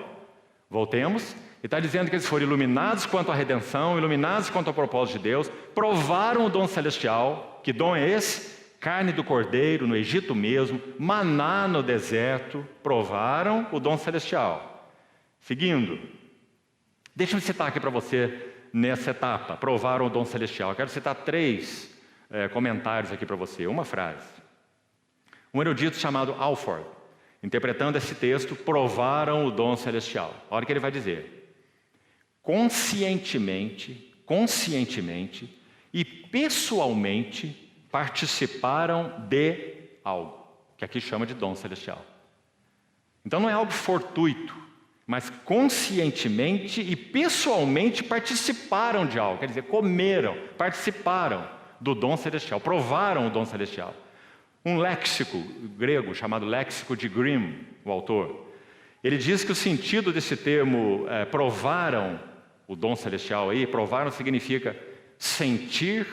voltemos, e está dizendo que eles foram iluminados quanto à redenção, iluminados quanto ao propósito de Deus, provaram o dom celestial. Que dom é esse? Carne do cordeiro no Egito mesmo, maná no deserto, provaram o dom celestial. Seguindo, deixa eu citar aqui para você nessa etapa, provaram o dom celestial. Eu quero citar 3 comentários aqui para você, uma frase. Um erudito chamado Alford, interpretando esse texto, provaram o dom celestial. Olha o que ele vai dizer: conscientemente e pessoalmente participaram de algo, que aqui chama de dom celestial. Então não é algo fortuito, mas conscientemente e pessoalmente participaram de algo, quer dizer, comeram, participaram do dom celestial, provaram o dom celestial. Um léxico grego chamado léxico de Grimm, o autor, ele diz que o sentido desse termo provaram o dom celestial aí, provaram significa sentir,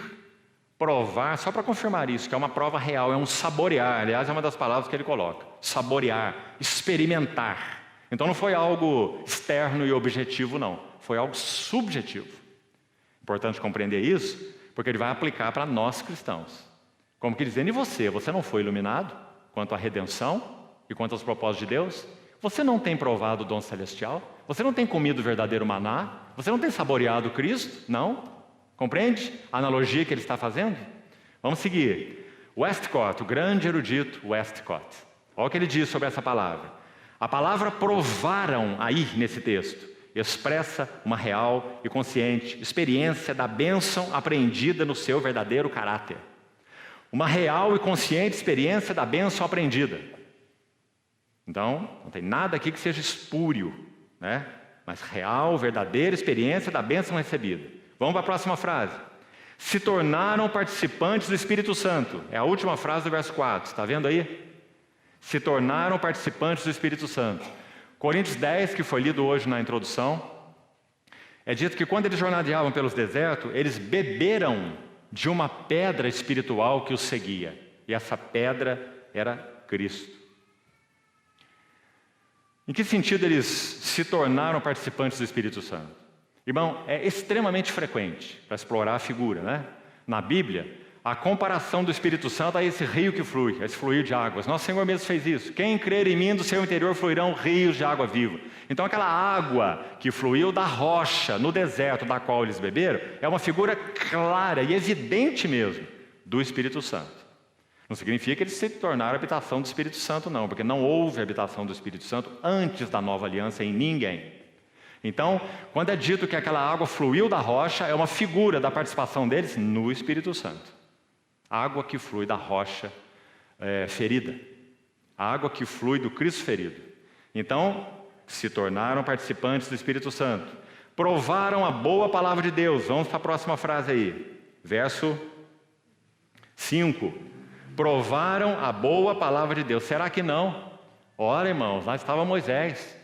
provar, só para confirmar isso, que é uma prova real, é um saborear. Aliás, é uma das palavras que ele coloca. Saborear, experimentar. Então não foi algo externo e objetivo, não. Foi algo subjetivo. Importante compreender isso, porque ele vai aplicar para nós cristãos. Como que dizendo, e você? Você não foi iluminado quanto à redenção? E quanto aos propósitos de Deus, você não tem provado o dom celestial? Você não tem comido o verdadeiro maná? Você não tem saboreado Cristo? Não? Compreende a analogia que ele está fazendo? Vamos seguir. Westcott, o grande erudito Westcott. Olha o que ele diz sobre essa palavra. A palavra provaram aí nesse texto expressa uma real e consciente experiência da bênção apreendida no seu verdadeiro caráter. Uma real e consciente experiência da bênção apreendida. Então, não tem nada aqui que seja espúrio, né? Mas real, verdadeira experiência da bênção recebida. Vamos para a próxima frase. Se tornaram participantes do Espírito Santo. É a última frase do verso 4, está vendo aí? Se tornaram participantes do Espírito Santo. Coríntios 10, que foi lido hoje na introdução, é dito que quando eles jornadeavam pelos desertos, eles beberam de uma pedra espiritual que os seguia. E essa pedra era Cristo. Em que sentido eles se tornaram participantes do Espírito Santo? Irmão, é extremamente frequente para explorar a figura, né? Na Bíblia, a comparação do Espírito Santo a esse rio que flui, a esse fluir de águas. Nosso Senhor mesmo fez isso. Quem crer em mim, do seu interior fluirão rios de água viva. Então aquela água que fluiu da rocha no deserto da qual eles beberam, é uma figura clara e evidente mesmo do Espírito Santo. Não significa que eles se tornaram habitação do Espírito Santo, não, porque não houve habitação do Espírito Santo antes da nova aliança em ninguém. Então, quando é dito que aquela água fluiu da rocha, é uma figura da participação deles no Espírito Santo. Água que flui da rocha ferida. A água que flui do Cristo ferido. Então, se tornaram participantes do Espírito Santo. Provaram a boa palavra de Deus. Vamos para a próxima frase aí. Verso 5. Provaram a boa palavra de Deus. Será que não? Ora, irmãos, lá estava Moisés.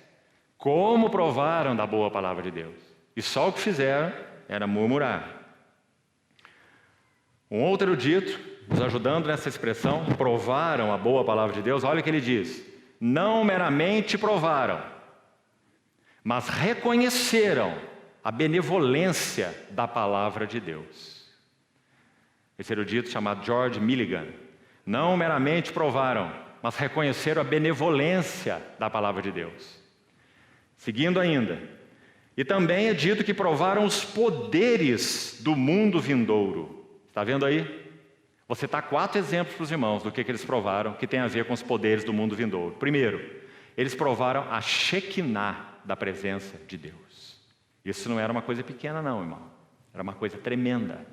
Como provaram da boa palavra de Deus? E só o que fizeram era murmurar. Um outro erudito, nos ajudando nessa expressão, provaram a boa palavra de Deus, olha o que ele diz. Não meramente provaram, mas reconheceram a benevolência da palavra de Deus. Esse erudito chamado George Milligan. Não meramente provaram, mas reconheceram a benevolência da palavra de Deus. Seguindo ainda, e também é dito que provaram os poderes do mundo vindouro. Está vendo aí? Você está 4 exemplos para os irmãos do que eles provaram, que tem a ver com os poderes do mundo vindouro. Primeiro, eles provaram a Shekinah da presença de Deus. Isso não era uma coisa pequena não, irmão. Era uma coisa tremenda.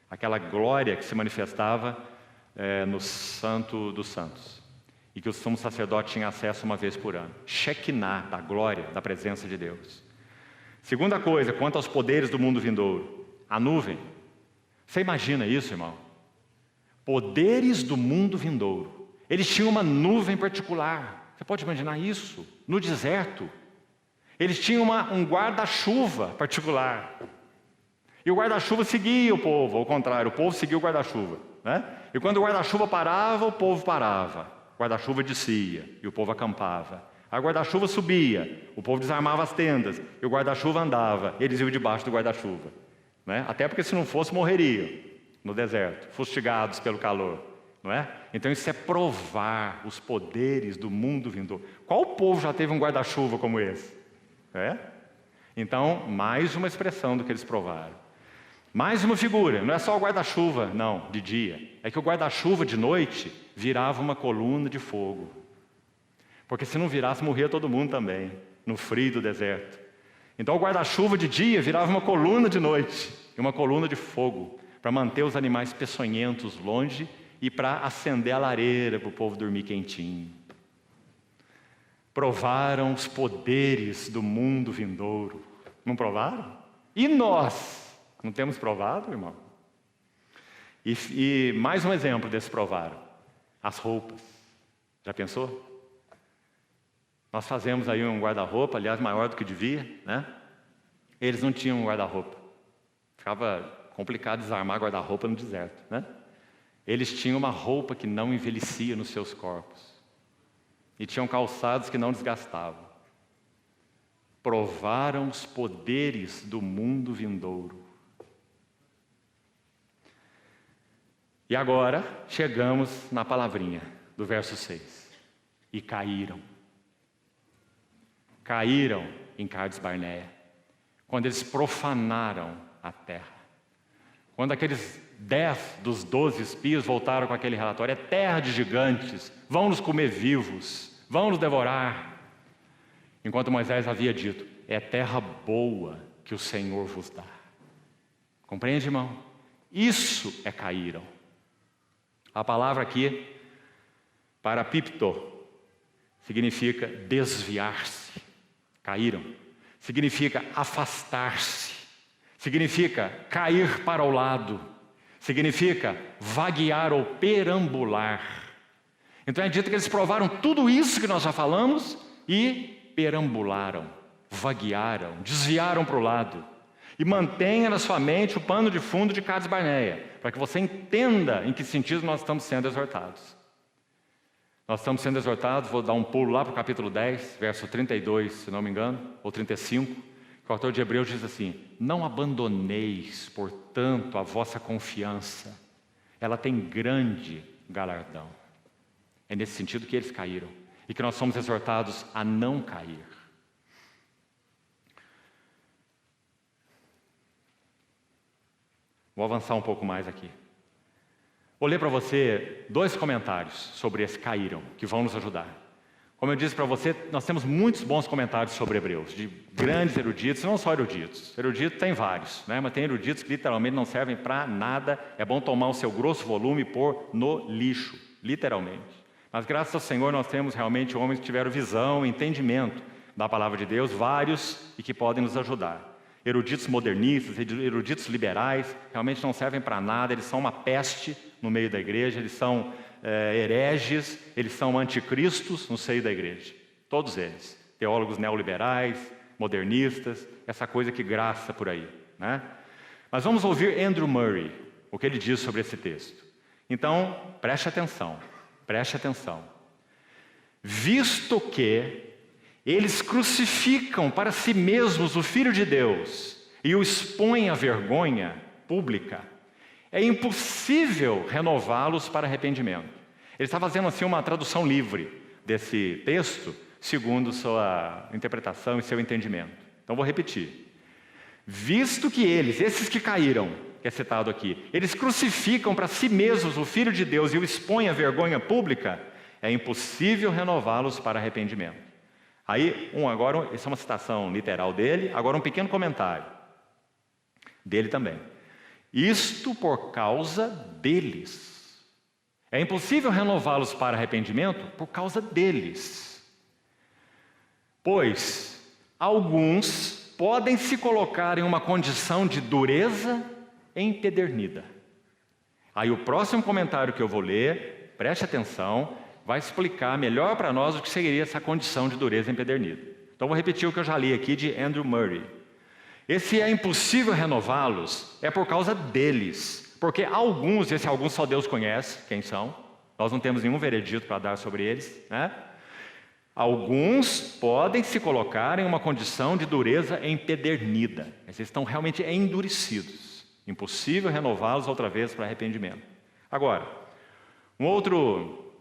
Aquela glória que se manifestava no Santo dos Santos. E que o sumo sacerdote tinha acesso uma vez por ano. Shekinah, da glória, da presença de Deus. Segunda coisa, quanto aos poderes do mundo vindouro. A nuvem. Você imagina isso, irmão? Poderes do mundo vindouro. Eles tinham uma nuvem particular. Você pode imaginar isso? No deserto. Eles tinham um guarda-chuva particular. E o guarda-chuva seguia o povo, ao contrário, o povo seguia o guarda-chuva, né? E quando o guarda-chuva parava, o povo parava. O guarda-chuva descia e o povo acampava. A guarda-chuva subia, o povo desarmava as tendas e o guarda-chuva andava. Eles iam debaixo do guarda-chuva, né? Até porque se não fosse, morreriam no deserto, fustigados pelo calor, não é? Então isso é provar os poderes do mundo vindouro. Qual povo já teve um guarda-chuva como esse? Então, mais uma expressão do que eles provaram. Mais uma figura, não é só o guarda-chuva, não, de dia. É que o guarda-chuva de noite virava uma coluna de fogo. Porque se não virasse, morria todo mundo também, no frio do deserto. Então o guarda-chuva de dia virava uma coluna de noite, e uma coluna de fogo, para manter os animais peçonhentos longe e para acender a lareira para o povo dormir quentinho. Provaram os poderes do mundo vindouro. Não provaram? E nós? Não temos provado, irmão? E mais um exemplo desse provaram. As roupas. Já pensou? Nós fazemos aí um guarda-roupa, aliás, maior do que devia, né? Eles não tinham um guarda-roupa. Ficava complicado desarmar guarda-roupa no deserto, né? Eles tinham uma roupa que não envelhecia nos seus corpos. E tinham calçados que não desgastavam. Provaram os poderes do mundo vindouro. E agora chegamos na palavrinha do verso 6. e caíram. Caíram em Cades Barneia, quando eles profanaram a terra. Quando aqueles 10 dos 12 espias voltaram com aquele relatório: é terra de gigantes, vão nos comer vivos, vão nos devorar. Enquanto Moisés havia dito: é terra boa que o Senhor vos dá. Compreende, irmão? Isso é caíram. A palavra aqui, parapipto, significa desviar-se. Caíram. Significa afastar-se. Significa cair para o lado. Significa vaguear ou perambular. Então é dito que eles provaram tudo isso que nós já falamos e perambularam, vaguearam, desviaram para o lado. E mantenha na sua mente o pano de fundo de Cades Barneia, para que você entenda em que sentido nós estamos sendo exortados. Nós estamos sendo exortados, vou dar um pulo lá para o capítulo 10, verso 32, se não me engano, ou 35, que o autor de Hebreus diz assim: não abandoneis, portanto, a vossa confiança, ela tem grande galardão. É nesse sentido que eles caíram, e que nós somos exortados a não cair. Vou avançar um pouco mais aqui. Vou ler para você 2 comentários sobre esse caíram, que vão nos ajudar. Como eu disse para você, nós temos muitos bons comentários sobre Hebreus, de grandes eruditos, não só eruditos. Erudito tem vários, né? Mas tem eruditos que literalmente não servem para nada. É bom tomar o seu grosso volume e pôr no lixo, literalmente. Mas graças ao Senhor nós temos realmente homens que tiveram visão, entendimento da palavra de Deus, vários, e que podem nos ajudar. Eruditos modernistas, eruditos liberais, realmente não servem para nada, eles são uma peste no meio da igreja, eles são hereges, eles são anticristos no seio da igreja. Todos eles, teólogos neoliberais, modernistas, essa coisa que graça por aí, né? Mas vamos ouvir Andrew Murray, o que ele diz sobre esse texto. Então, preste atenção. Visto que eles crucificam para si mesmos o Filho de Deus e o expõem à vergonha pública, é impossível renová-los para arrependimento. Ele está fazendo assim uma tradução livre desse texto, segundo sua interpretação e seu entendimento. Então vou repetir. Visto que eles, esses que caíram, que é citado aqui, eles crucificam para si mesmos o Filho de Deus e o expõem à vergonha pública, é impossível renová-los para arrependimento. Aí, agora, essa é uma citação literal dele, agora um pequeno comentário dele também. Isto por causa deles. É impossível renová-los para arrependimento por causa deles. Pois alguns podem se colocar em uma condição de dureza empedernida. Aí o próximo comentário que eu vou ler, preste atenção, vai explicar melhor para nós o que seria essa condição de dureza empedernida. Então vou repetir o que eu já li aqui de Andrew Murray. Esse é impossível renová-los é por causa deles, porque alguns, esse alguns só Deus conhece quem são, nós não temos nenhum veredito para dar sobre eles, né? Alguns podem se colocar em uma condição de dureza empedernida, eles estão realmente endurecidos, impossível renová-los outra vez para arrependimento. Agora, um outro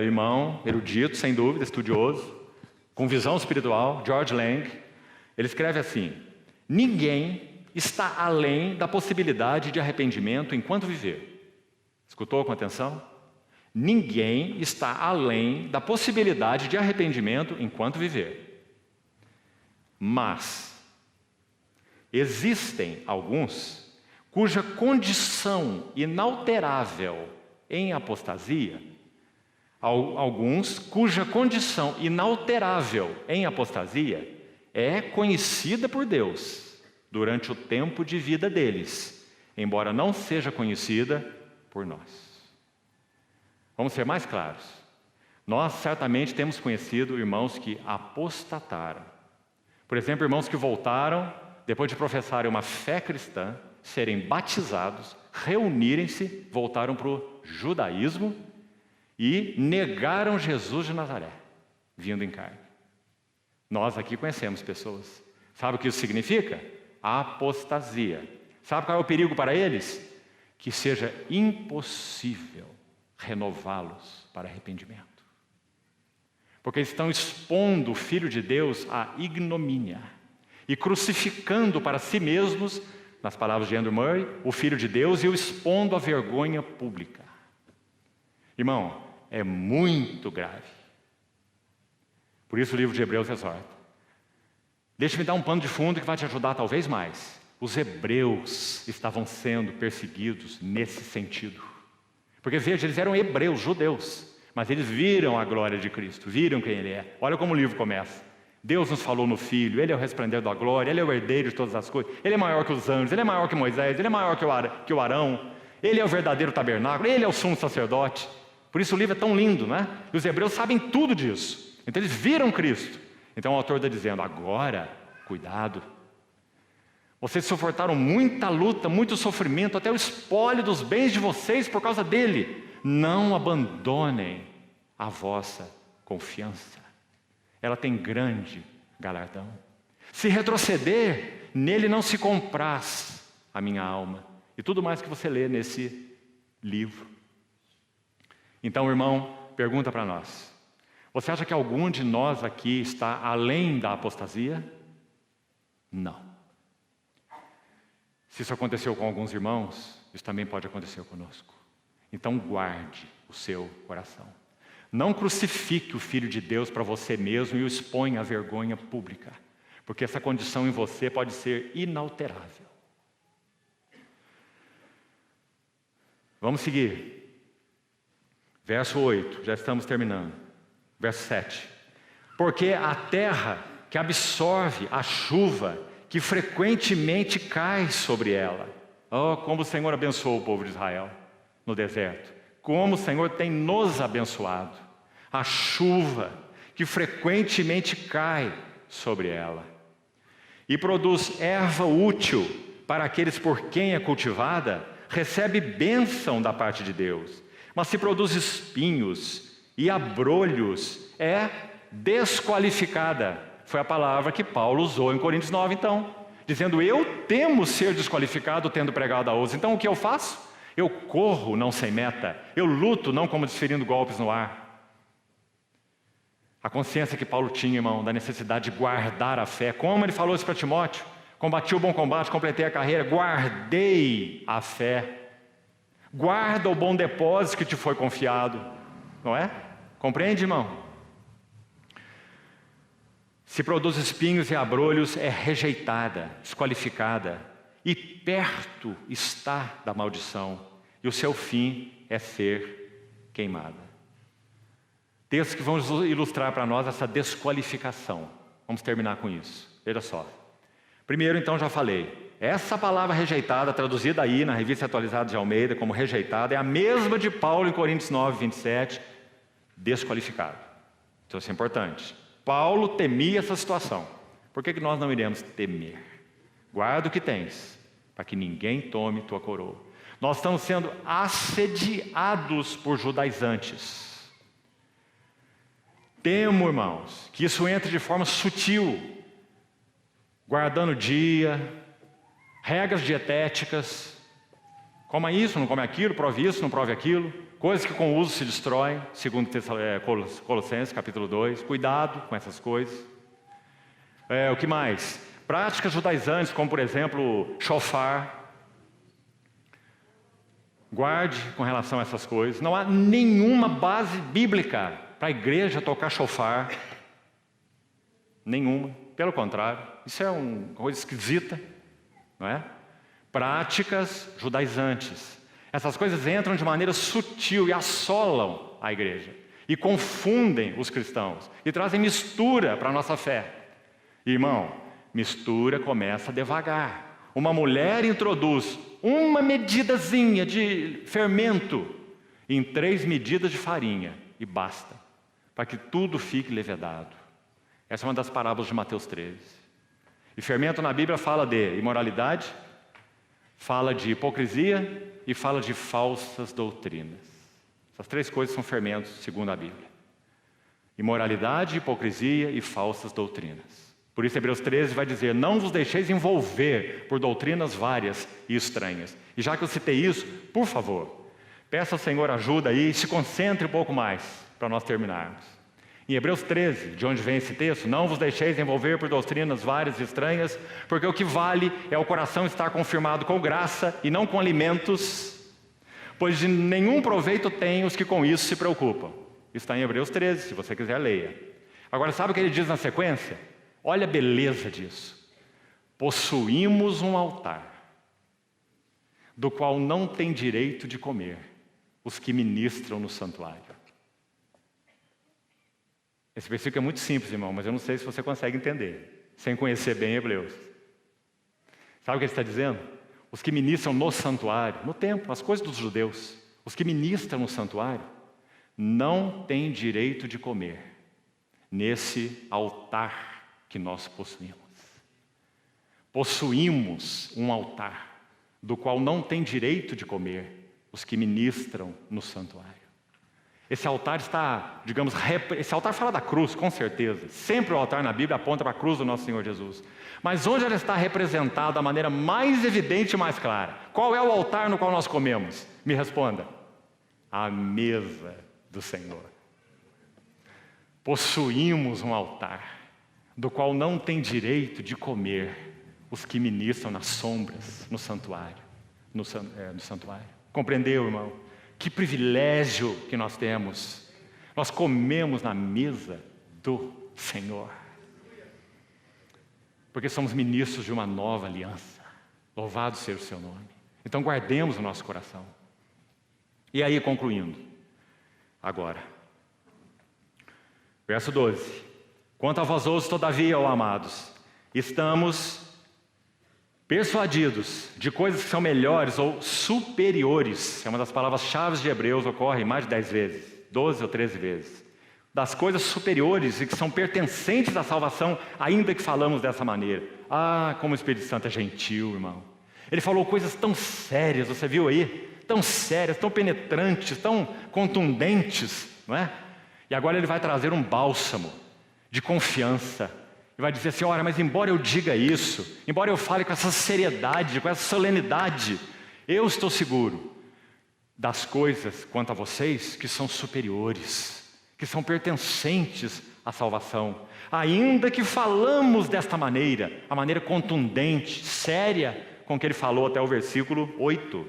irmão, erudito, sem dúvida, estudioso, com visão espiritual, George Lang, ele escreve assim: ninguém está além da possibilidade de arrependimento enquanto viver. Escutou com atenção? Ninguém está além da possibilidade de arrependimento enquanto viver. Mas existem alguns cuja condição inalterável em apostasia, alguns cuja condição inalterável em apostasia é conhecida por Deus durante o tempo de vida deles, embora não seja conhecida por nós. Vamos ser mais claros. Nós certamente temos conhecido irmãos que apostataram. Por exemplo, irmãos que voltaram, depois de professarem uma fé cristã, serem batizados, reunirem-se, voltaram para o judaísmo e negaram Jesus de Nazaré, vindo em carne. Nós aqui conhecemos pessoas. Sabe o que isso significa? Apostasia. Sabe qual é o perigo para eles? Que seja impossível renová-los para arrependimento. porque estão expondo o Filho de Deus à ignomínia e crucificando para si mesmos, nas palavras de Andrew Murray, o Filho de Deus e o expondo à vergonha pública. Irmão, é muito grave. Por isso o livro de Hebreus exorta. Deixa-me dar um pano de fundo que vai te ajudar talvez mais. Os hebreus estavam sendo perseguidos nesse sentido. Porque veja, eles eram hebreus, judeus. Mas eles viram a glória de Cristo, viram quem Ele é. Olha como o livro começa. Deus nos falou no Filho, Ele é o resplendor da glória, Ele é o herdeiro de todas as coisas, Ele é maior que os anjos, Ele é maior que Moisés, Ele é maior que o Arão, Ele é o verdadeiro tabernáculo, Ele é o sumo sacerdote. Por isso o livro é tão lindo, né? E os hebreus sabem tudo disso. Então eles viram Cristo. Então o autor está dizendo, agora, cuidado. Vocês suportaram muita luta, muito sofrimento, até o espólio dos bens de vocês por causa dele. Não abandonem a vossa confiança. Ela tem grande galardão. Se retroceder, nele não se compraz a minha alma. E tudo mais que você lê nesse livro. Então, irmão, pergunta para nós. Você acha que algum de nós aqui está além da apostasia? Não. Se isso aconteceu com alguns irmãos, isso também pode acontecer conosco. Então guarde o seu coração. Não crucifique o Filho de Deus para você mesmo e o exponha à vergonha pública, porque essa condição em você pode ser inalterável. Vamos seguir. Verso 8, já estamos terminando. Verso 7. Porque a terra que absorve a chuva que frequentemente cai sobre ela. Oh, como o Senhor abençoou o povo de Israel no deserto. Como o Senhor tem nos abençoado. A chuva que frequentemente cai sobre ela. E produz erva útil para aqueles por quem é cultivada, recebe bênção da parte de Deus. Mas se produz espinhos e abrolhos, é desqualificada. Foi a palavra que Paulo usou em Coríntios 9, então. Dizendo, eu temo ser desqualificado tendo pregado a outros. Então o que eu faço? Eu corro, não sem meta. Eu luto, não como desferindo golpes no ar. A consciência que Paulo tinha, irmão, da necessidade de guardar a fé. Como ele falou isso para Timóteo? Combati o bom combate, completei a carreira, guardei a fé. Guarda o bom depósito que te foi confiado. Não é? Compreende, irmão? Se produz espinhos e abrolhos, é rejeitada, desqualificada. E perto está da maldição. E o seu fim é ser queimada. Textos que vão ilustrar para nós essa desqualificação. Vamos terminar com isso. Veja só. Primeiro, então, já falei. Essa palavra rejeitada, traduzida aí na Revista Atualizada de Almeida como rejeitada, é a mesma de Paulo em Coríntios 9, 27, desqualificado. Então isso é importante. Paulo temia essa situação. Por que nós não iremos temer? Guarda o que tens, para que ninguém tome tua coroa. Nós estamos sendo assediados por judaizantes. Temo, irmãos, que isso entre de forma sutil, guardando dia, regras dietéticas, coma isso, não come aquilo, prove isso, não prove aquilo, coisas que com o uso se destroem, segundo Colossenses, capítulo 2, cuidado com essas coisas. O que mais? Práticas judaizantes, como por exemplo, shofar. Guarde com relação a essas coisas. Não há nenhuma base bíblica para a igreja tocar shofar. Nenhuma. Pelo contrário, isso é uma coisa esquisita, não é? Práticas judaizantes. Essas coisas entram de maneira sutil e assolam a igreja. E confundem os cristãos. E trazem mistura para a nossa fé. Irmão, mistura começa devagar. Uma mulher introduz uma medidazinha de fermento em 3 medidas de farinha. E basta. Para que tudo fique levedado. Essa é uma das parábolas de Mateus 13. E fermento na Bíblia fala de imoralidade, fala de hipocrisia e fala de falsas doutrinas. Essas 3 coisas são fermentos, segundo a Bíblia. Imoralidade, hipocrisia e falsas doutrinas. Por isso Hebreus 13 vai dizer, não vos deixeis envolver por doutrinas várias e estranhas. E já que eu citei isso, por favor, peça ao Senhor ajuda aí e se concentre um pouco mais para nós terminarmos. Em Hebreus 13, de onde vem esse texto, não vos deixeis envolver por doutrinas várias e estranhas, porque o que vale é o coração estar confirmado com graça e não com alimentos, pois de nenhum proveito têm os que com isso se preocupam. Isso está em Hebreus 13, se você quiser leia. Agora sabe o que ele diz na sequência? Olha a beleza disso. Possuímos um altar, do qual não tem direito de comer os que ministram no santuário. Esse versículo é muito simples, irmão, mas eu não sei se você consegue entender, sem conhecer bem Hebreus. Sabe o que ele está dizendo? Os que ministram no santuário, no templo, as coisas dos judeus, os que ministram no santuário, não têm direito de comer nesse altar que nós possuímos. Possuímos um altar, do qual não tem direito de comer os que ministram no santuário. Esse altar está, digamos, esse altar fala da cruz, com certeza. Sempre o altar na Bíblia aponta para a cruz do nosso Senhor Jesus. Mas onde ela está representada da maneira mais evidente e mais clara? Qual é o altar no qual nós comemos? Me responda. A mesa do Senhor. Possuímos um altar, do qual não tem direito de comer os que ministram nas sombras, no santuário. No santuário. Compreendeu, irmão? Que privilégio que nós temos. Nós comemos na mesa do Senhor. Porque somos ministros de uma nova aliança. Louvado seja o seu nome. Então guardemos o nosso coração. E aí, concluindo. Agora. Verso 12. Quanto a vós outros, todavia, ó amados, estamos persuadidos de coisas que são melhores ou superiores. É uma das palavras-chave de Hebreus, ocorre mais de 10 vezes, 12 ou 13 vezes. Das coisas superiores e que são pertencentes à salvação, ainda que falamos dessa maneira. Ah, como o Espírito Santo é gentil, irmão. Ele falou coisas tão sérias, você viu aí? Tão sérias, tão penetrantes, tão contundentes, não é? E agora ele vai trazer um bálsamo de confiança. E vai dizer assim, olha, mas embora eu diga isso, embora eu fale com essa seriedade, com essa solenidade, eu estou seguro das coisas quanto a vocês que são superiores, que são pertencentes à salvação. Ainda que falamos desta maneira, a maneira contundente, séria, com que ele falou até o versículo 8.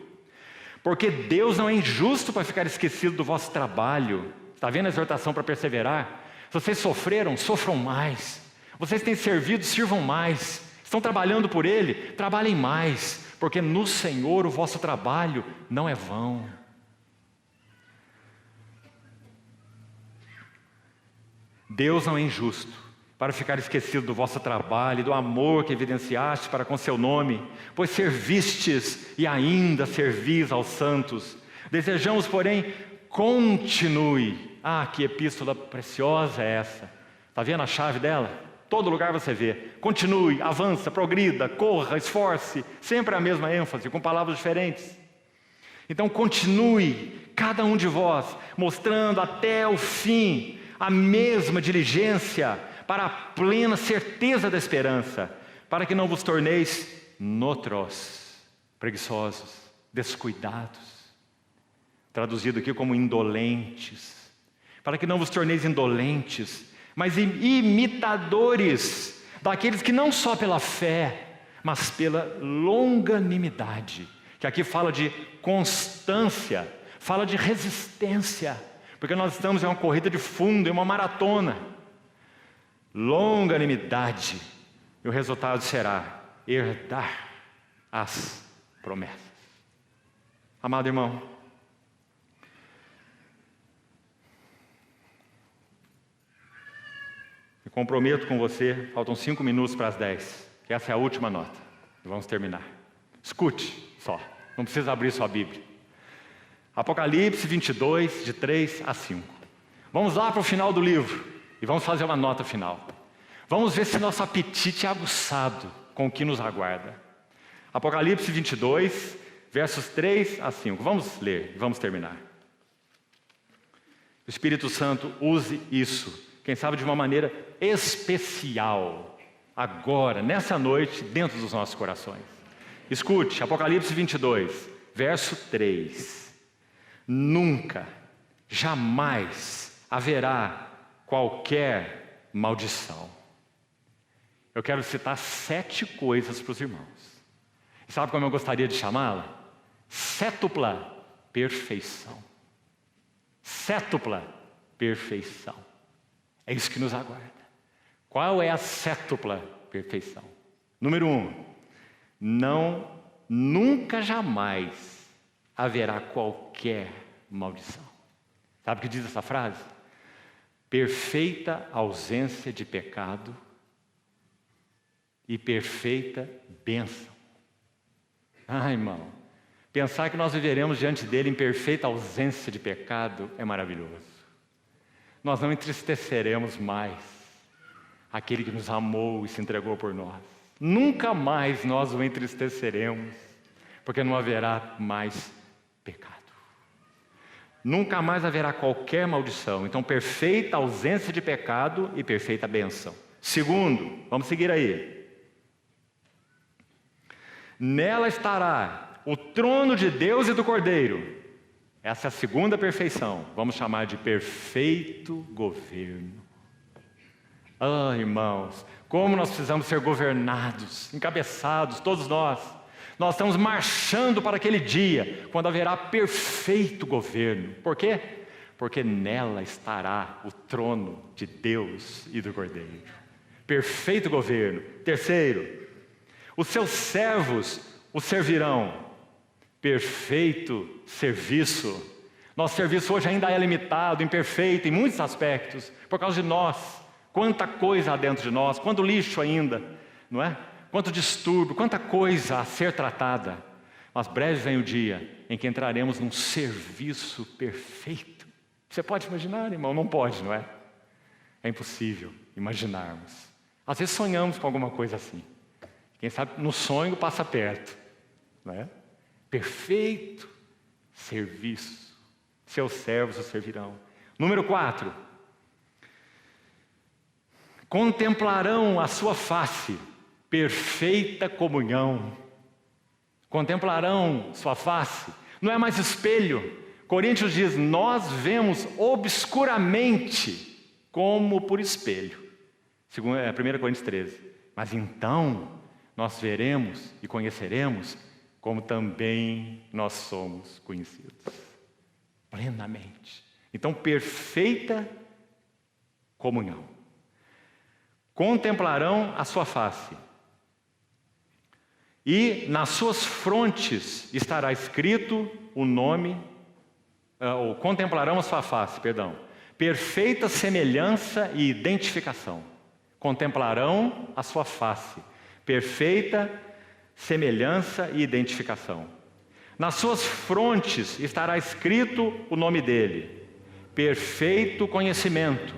Porque Deus não é injusto para ficar esquecido do vosso trabalho. Está vendo a exortação para perseverar? Se vocês sofreram, sofram mais. Vocês têm servido, sirvam mais. Estão trabalhando por Ele, trabalhem mais. Porque no Senhor o vosso trabalho não é vão. Deus não é injusto para ficar esquecido do vosso trabalho e do amor que evidenciaste para com seu nome, pois servistes e ainda servis aos santos. Desejamos, porém, continue. Ah, que epístola preciosa é essa. Está vendo a chave dela? Todo lugar você vê. Continue, avança, progrida, corra, esforce. Sempre a mesma ênfase, com palavras diferentes. Então continue, cada um de vós, mostrando até o fim a mesma diligência para a plena certeza da esperança, para que não vos torneis notros, preguiçosos, descuidados. Traduzido aqui como indolentes. Para que não vos torneis indolentes, mas imitadores daqueles que não só pela fé, mas pela longanimidade, que aqui fala de constância, fala de resistência, porque nós estamos em uma corrida de fundo, em uma maratona. Longanimidade, e o resultado será herdar as promessas. Amado irmão, me comprometo com você, faltam 5 minutos para as 10, que essa é a última nota, e vamos terminar. Escute só, não precisa abrir sua Bíblia. Apocalipse 22, de 3 a 5. Vamos lá para o final do livro, e vamos fazer uma nota final. Vamos ver se nosso apetite é aguçado com o que nos aguarda. Apocalipse 22, versos 3 a 5. Vamos ler, vamos terminar. O Espírito Santo use isso, quem sabe de uma maneira especial, agora, nessa noite, dentro dos nossos corações. Escute, Apocalipse 22, verso 3. Nunca, jamais haverá qualquer maldição. Eu quero citar 7 coisas para os irmãos. E sabe como eu gostaria de chamá-la? Sétupla perfeição. Sétupla perfeição. É isso que nos aguarda. Qual é a sétupla perfeição? Número 1, nunca jamais haverá qualquer maldição. Sabe o que diz essa frase? Perfeita ausência de pecado e perfeita bênção. Irmão, pensar que nós viveremos diante dele em perfeita ausência de pecado é maravilhoso. Nós não entristeceremos mais aquele que nos amou e se entregou por nós. Nunca mais nós o entristeceremos, porque não haverá mais pecado. Nunca mais haverá qualquer maldição. Então, perfeita ausência de pecado e perfeita bênção. Segundo, vamos seguir aí. Nela estará o trono de Deus e do Cordeiro. Essa é a segunda perfeição. Vamos chamar de perfeito governo. Irmãos, como nós precisamos ser governados, encabeçados, todos nós. Nós estamos marchando para aquele dia, quando haverá perfeito governo. Por quê? Porque nela estará o trono de Deus e do Cordeiro. Perfeito governo. Terceiro, os seus servos o servirão. Perfeito serviço. Nosso serviço hoje ainda é limitado, imperfeito em muitos aspectos, por causa de nós. Quanta coisa há dentro de nós, quanto lixo ainda, não é? Quanto distúrbio, quanta coisa a ser tratada. Mas breve vem o dia em que entraremos num serviço perfeito. Você pode imaginar, irmão? Não pode, não é? É impossível imaginarmos. Às vezes sonhamos com alguma coisa assim. Quem sabe no sonho passa perto, não é? Perfeito serviço. Seus servos o servirão. Número 4. Contemplarão a sua face. Perfeita comunhão. Contemplarão sua face. Não é mais espelho. Coríntios diz, nós vemos obscuramente como por espelho. 1 Coríntios 13. Mas então nós veremos e conheceremos como também nós somos conhecidos. Plenamente. Então, perfeita comunhão. Contemplarão a sua face. E nas suas frontes estará escrito o nome, ou contemplarão a sua face, perdão. Perfeita semelhança e identificação. Contemplarão a sua face. Perfeita semelhança e identificação. Nas suas frontes estará escrito o nome dele. Perfeito conhecimento.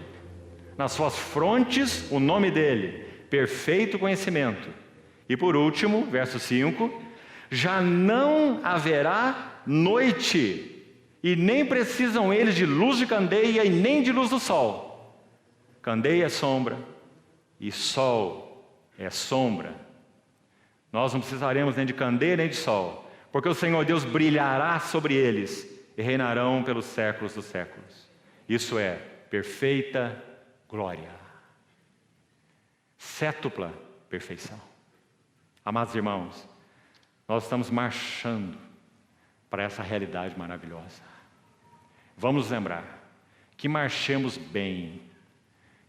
Nas suas frontes o nome dele. Perfeito conhecimento. E por último, verso 5, já não haverá noite, e nem precisam eles de luz de candeia e nem de luz do sol. Candeia é sombra e sol é sombra. Nós não precisaremos nem de candeia nem de sol, porque o Senhor Deus brilhará sobre eles e reinarão pelos séculos dos séculos. Isso é perfeita glória. Sétupla perfeição. Amados irmãos, nós estamos marchando para essa realidade maravilhosa. Vamos lembrar que marchemos bem,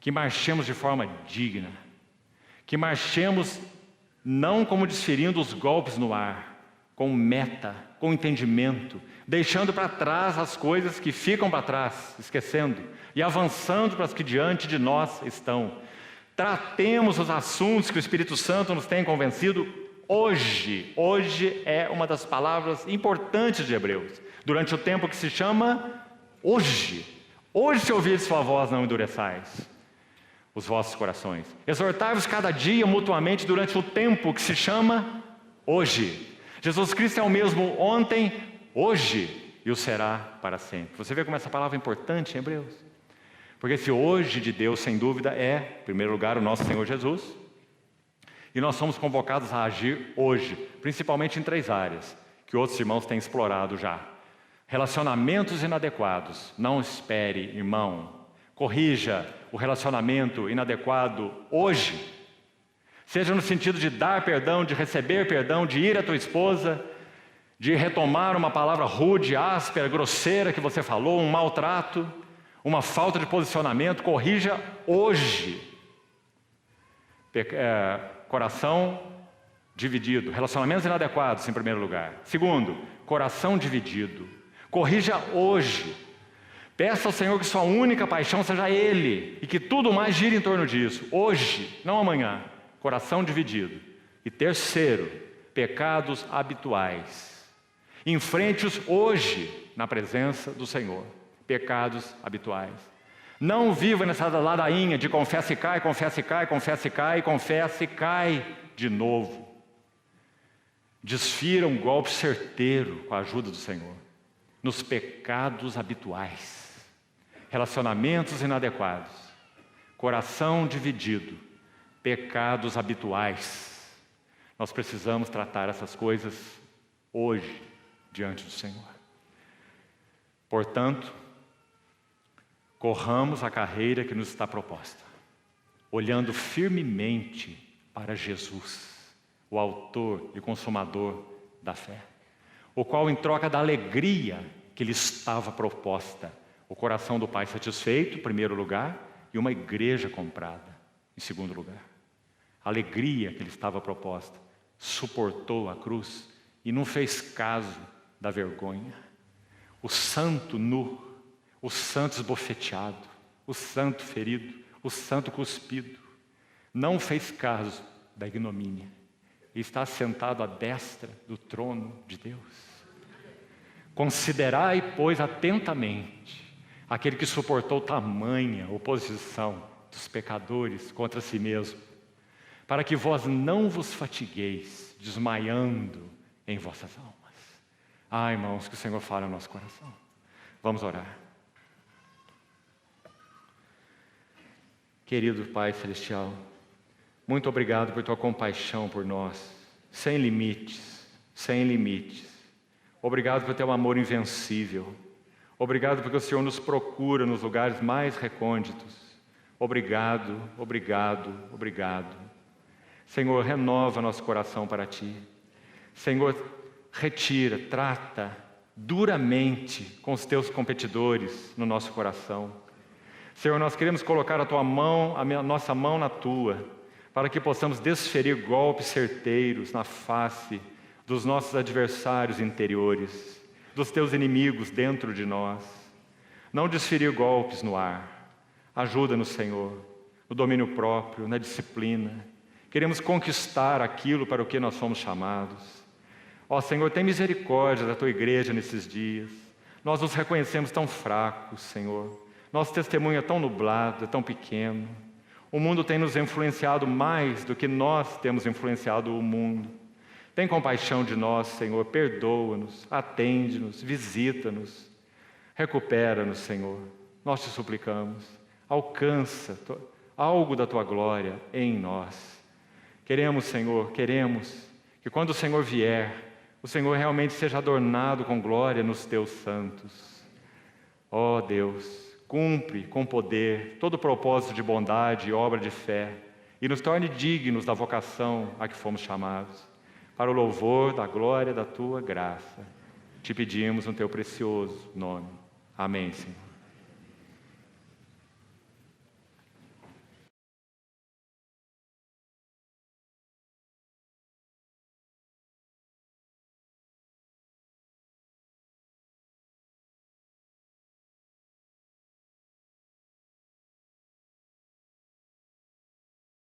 que marchemos de forma digna, que marchemos não como desferindo os golpes no ar, com meta, com entendimento, deixando para trás as coisas que ficam para trás, esquecendo, e avançando para as que diante de nós estão. Tratemos os assuntos que o Espírito Santo nos tem convencido hoje. Hoje é uma das palavras importantes de Hebreus, durante o tempo que se chama hoje. Hoje, se ouvirdes sua voz, não endureçais os vossos corações. Exortai-vos cada dia mutuamente durante o tempo que se chama hoje. Jesus Cristo é o mesmo ontem, hoje e o será para sempre. Você vê como essa palavra é importante em Hebreus? Porque esse hoje de Deus, sem dúvida, é, em primeiro lugar, o nosso Senhor Jesus. E nós somos convocados a agir hoje, principalmente em 3 áreas, que outros irmãos têm explorado já. Relacionamentos inadequados. Não espere, irmão, Corrija o relacionamento inadequado hoje. Seja no sentido de dar perdão, de receber perdão, de ir à tua esposa, de retomar uma palavra rude, áspera, grosseira que você falou, um maltrato, uma falta de posicionamento. Corrija hoje. Coração dividido, relacionamentos inadequados em primeiro lugar. Segundo, coração dividido. Corrija hoje. Peça ao Senhor que sua única paixão seja Ele e que tudo mais gire em torno disso. Hoje, não amanhã. Coração dividido. E terceiro, pecados habituais. Enfrente-os hoje na presença do Senhor. Pecados habituais. Não viva nessa ladainha de confessa e cai, confessa e cai, confessa e cai, confessa e cai de novo. Desfira um golpe certeiro com a ajuda do Senhor. Nos pecados habituais. Relacionamentos inadequados. Coração dividido. Pecados habituais. Nós precisamos tratar essas coisas hoje diante do Senhor. Portanto, corramos a carreira que nos está proposta, olhando firmemente para Jesus, o autor e consumador da fé, o qual, em troca da alegria que lhe estava proposta, o coração do Pai satisfeito, em primeiro lugar, e uma igreja comprada, em segundo lugar. A alegria que lhe estava proposta, suportou a cruz e não fez caso da vergonha. O santo nu, o santo esbofeteado, o santo ferido, o santo cuspido, não fez caso da ignomínia e está sentado à destra do trono de Deus. Considerai, pois, atentamente aquele que suportou tamanha oposição dos pecadores contra si mesmo, para que vós não vos fatigueis, desmaiando em vossas almas. Ah, irmãos, que o Senhor fale ao nosso coração. Vamos orar. Querido Pai Celestial, muito obrigado por tua compaixão por nós, sem limites, sem limites. Obrigado por teu amor invencível. Obrigado porque o Senhor nos procura nos lugares mais recônditos. Obrigado, obrigado, obrigado. Senhor, renova nosso coração para Ti. Senhor, retira, trata duramente com os Teus competidores no nosso coração. Senhor, nós queremos colocar a Tua mão, a nossa mão na Tua, para que possamos desferir golpes certeiros na face dos nossos adversários interiores, dos Teus inimigos dentro de nós. Não desferir golpes no ar. Ajuda-nos, Senhor, no domínio próprio, na disciplina. Queremos conquistar aquilo para o que nós fomos chamados. Ó Senhor, tem misericórdia da Tua igreja nesses dias. Nós nos reconhecemos tão fracos, Senhor. Nosso testemunho é tão nublado, é tão pequeno. O mundo tem nos influenciado mais do que nós temos influenciado o mundo. Tem compaixão de nós, Senhor. Perdoa-nos, atende-nos, visita-nos. Recupera-nos, Senhor. Nós te suplicamos. Alcança algo da Tua glória em nós. Queremos, Senhor, queremos que quando o Senhor vier, o Senhor realmente seja adornado com glória nos Teus santos. Ó Deus, cumpre com poder todo o propósito de bondade e obra de fé e nos torne dignos da vocação a que fomos chamados, para o louvor da glória da Tua graça. Te pedimos no Teu precioso nome. Amém, Senhor.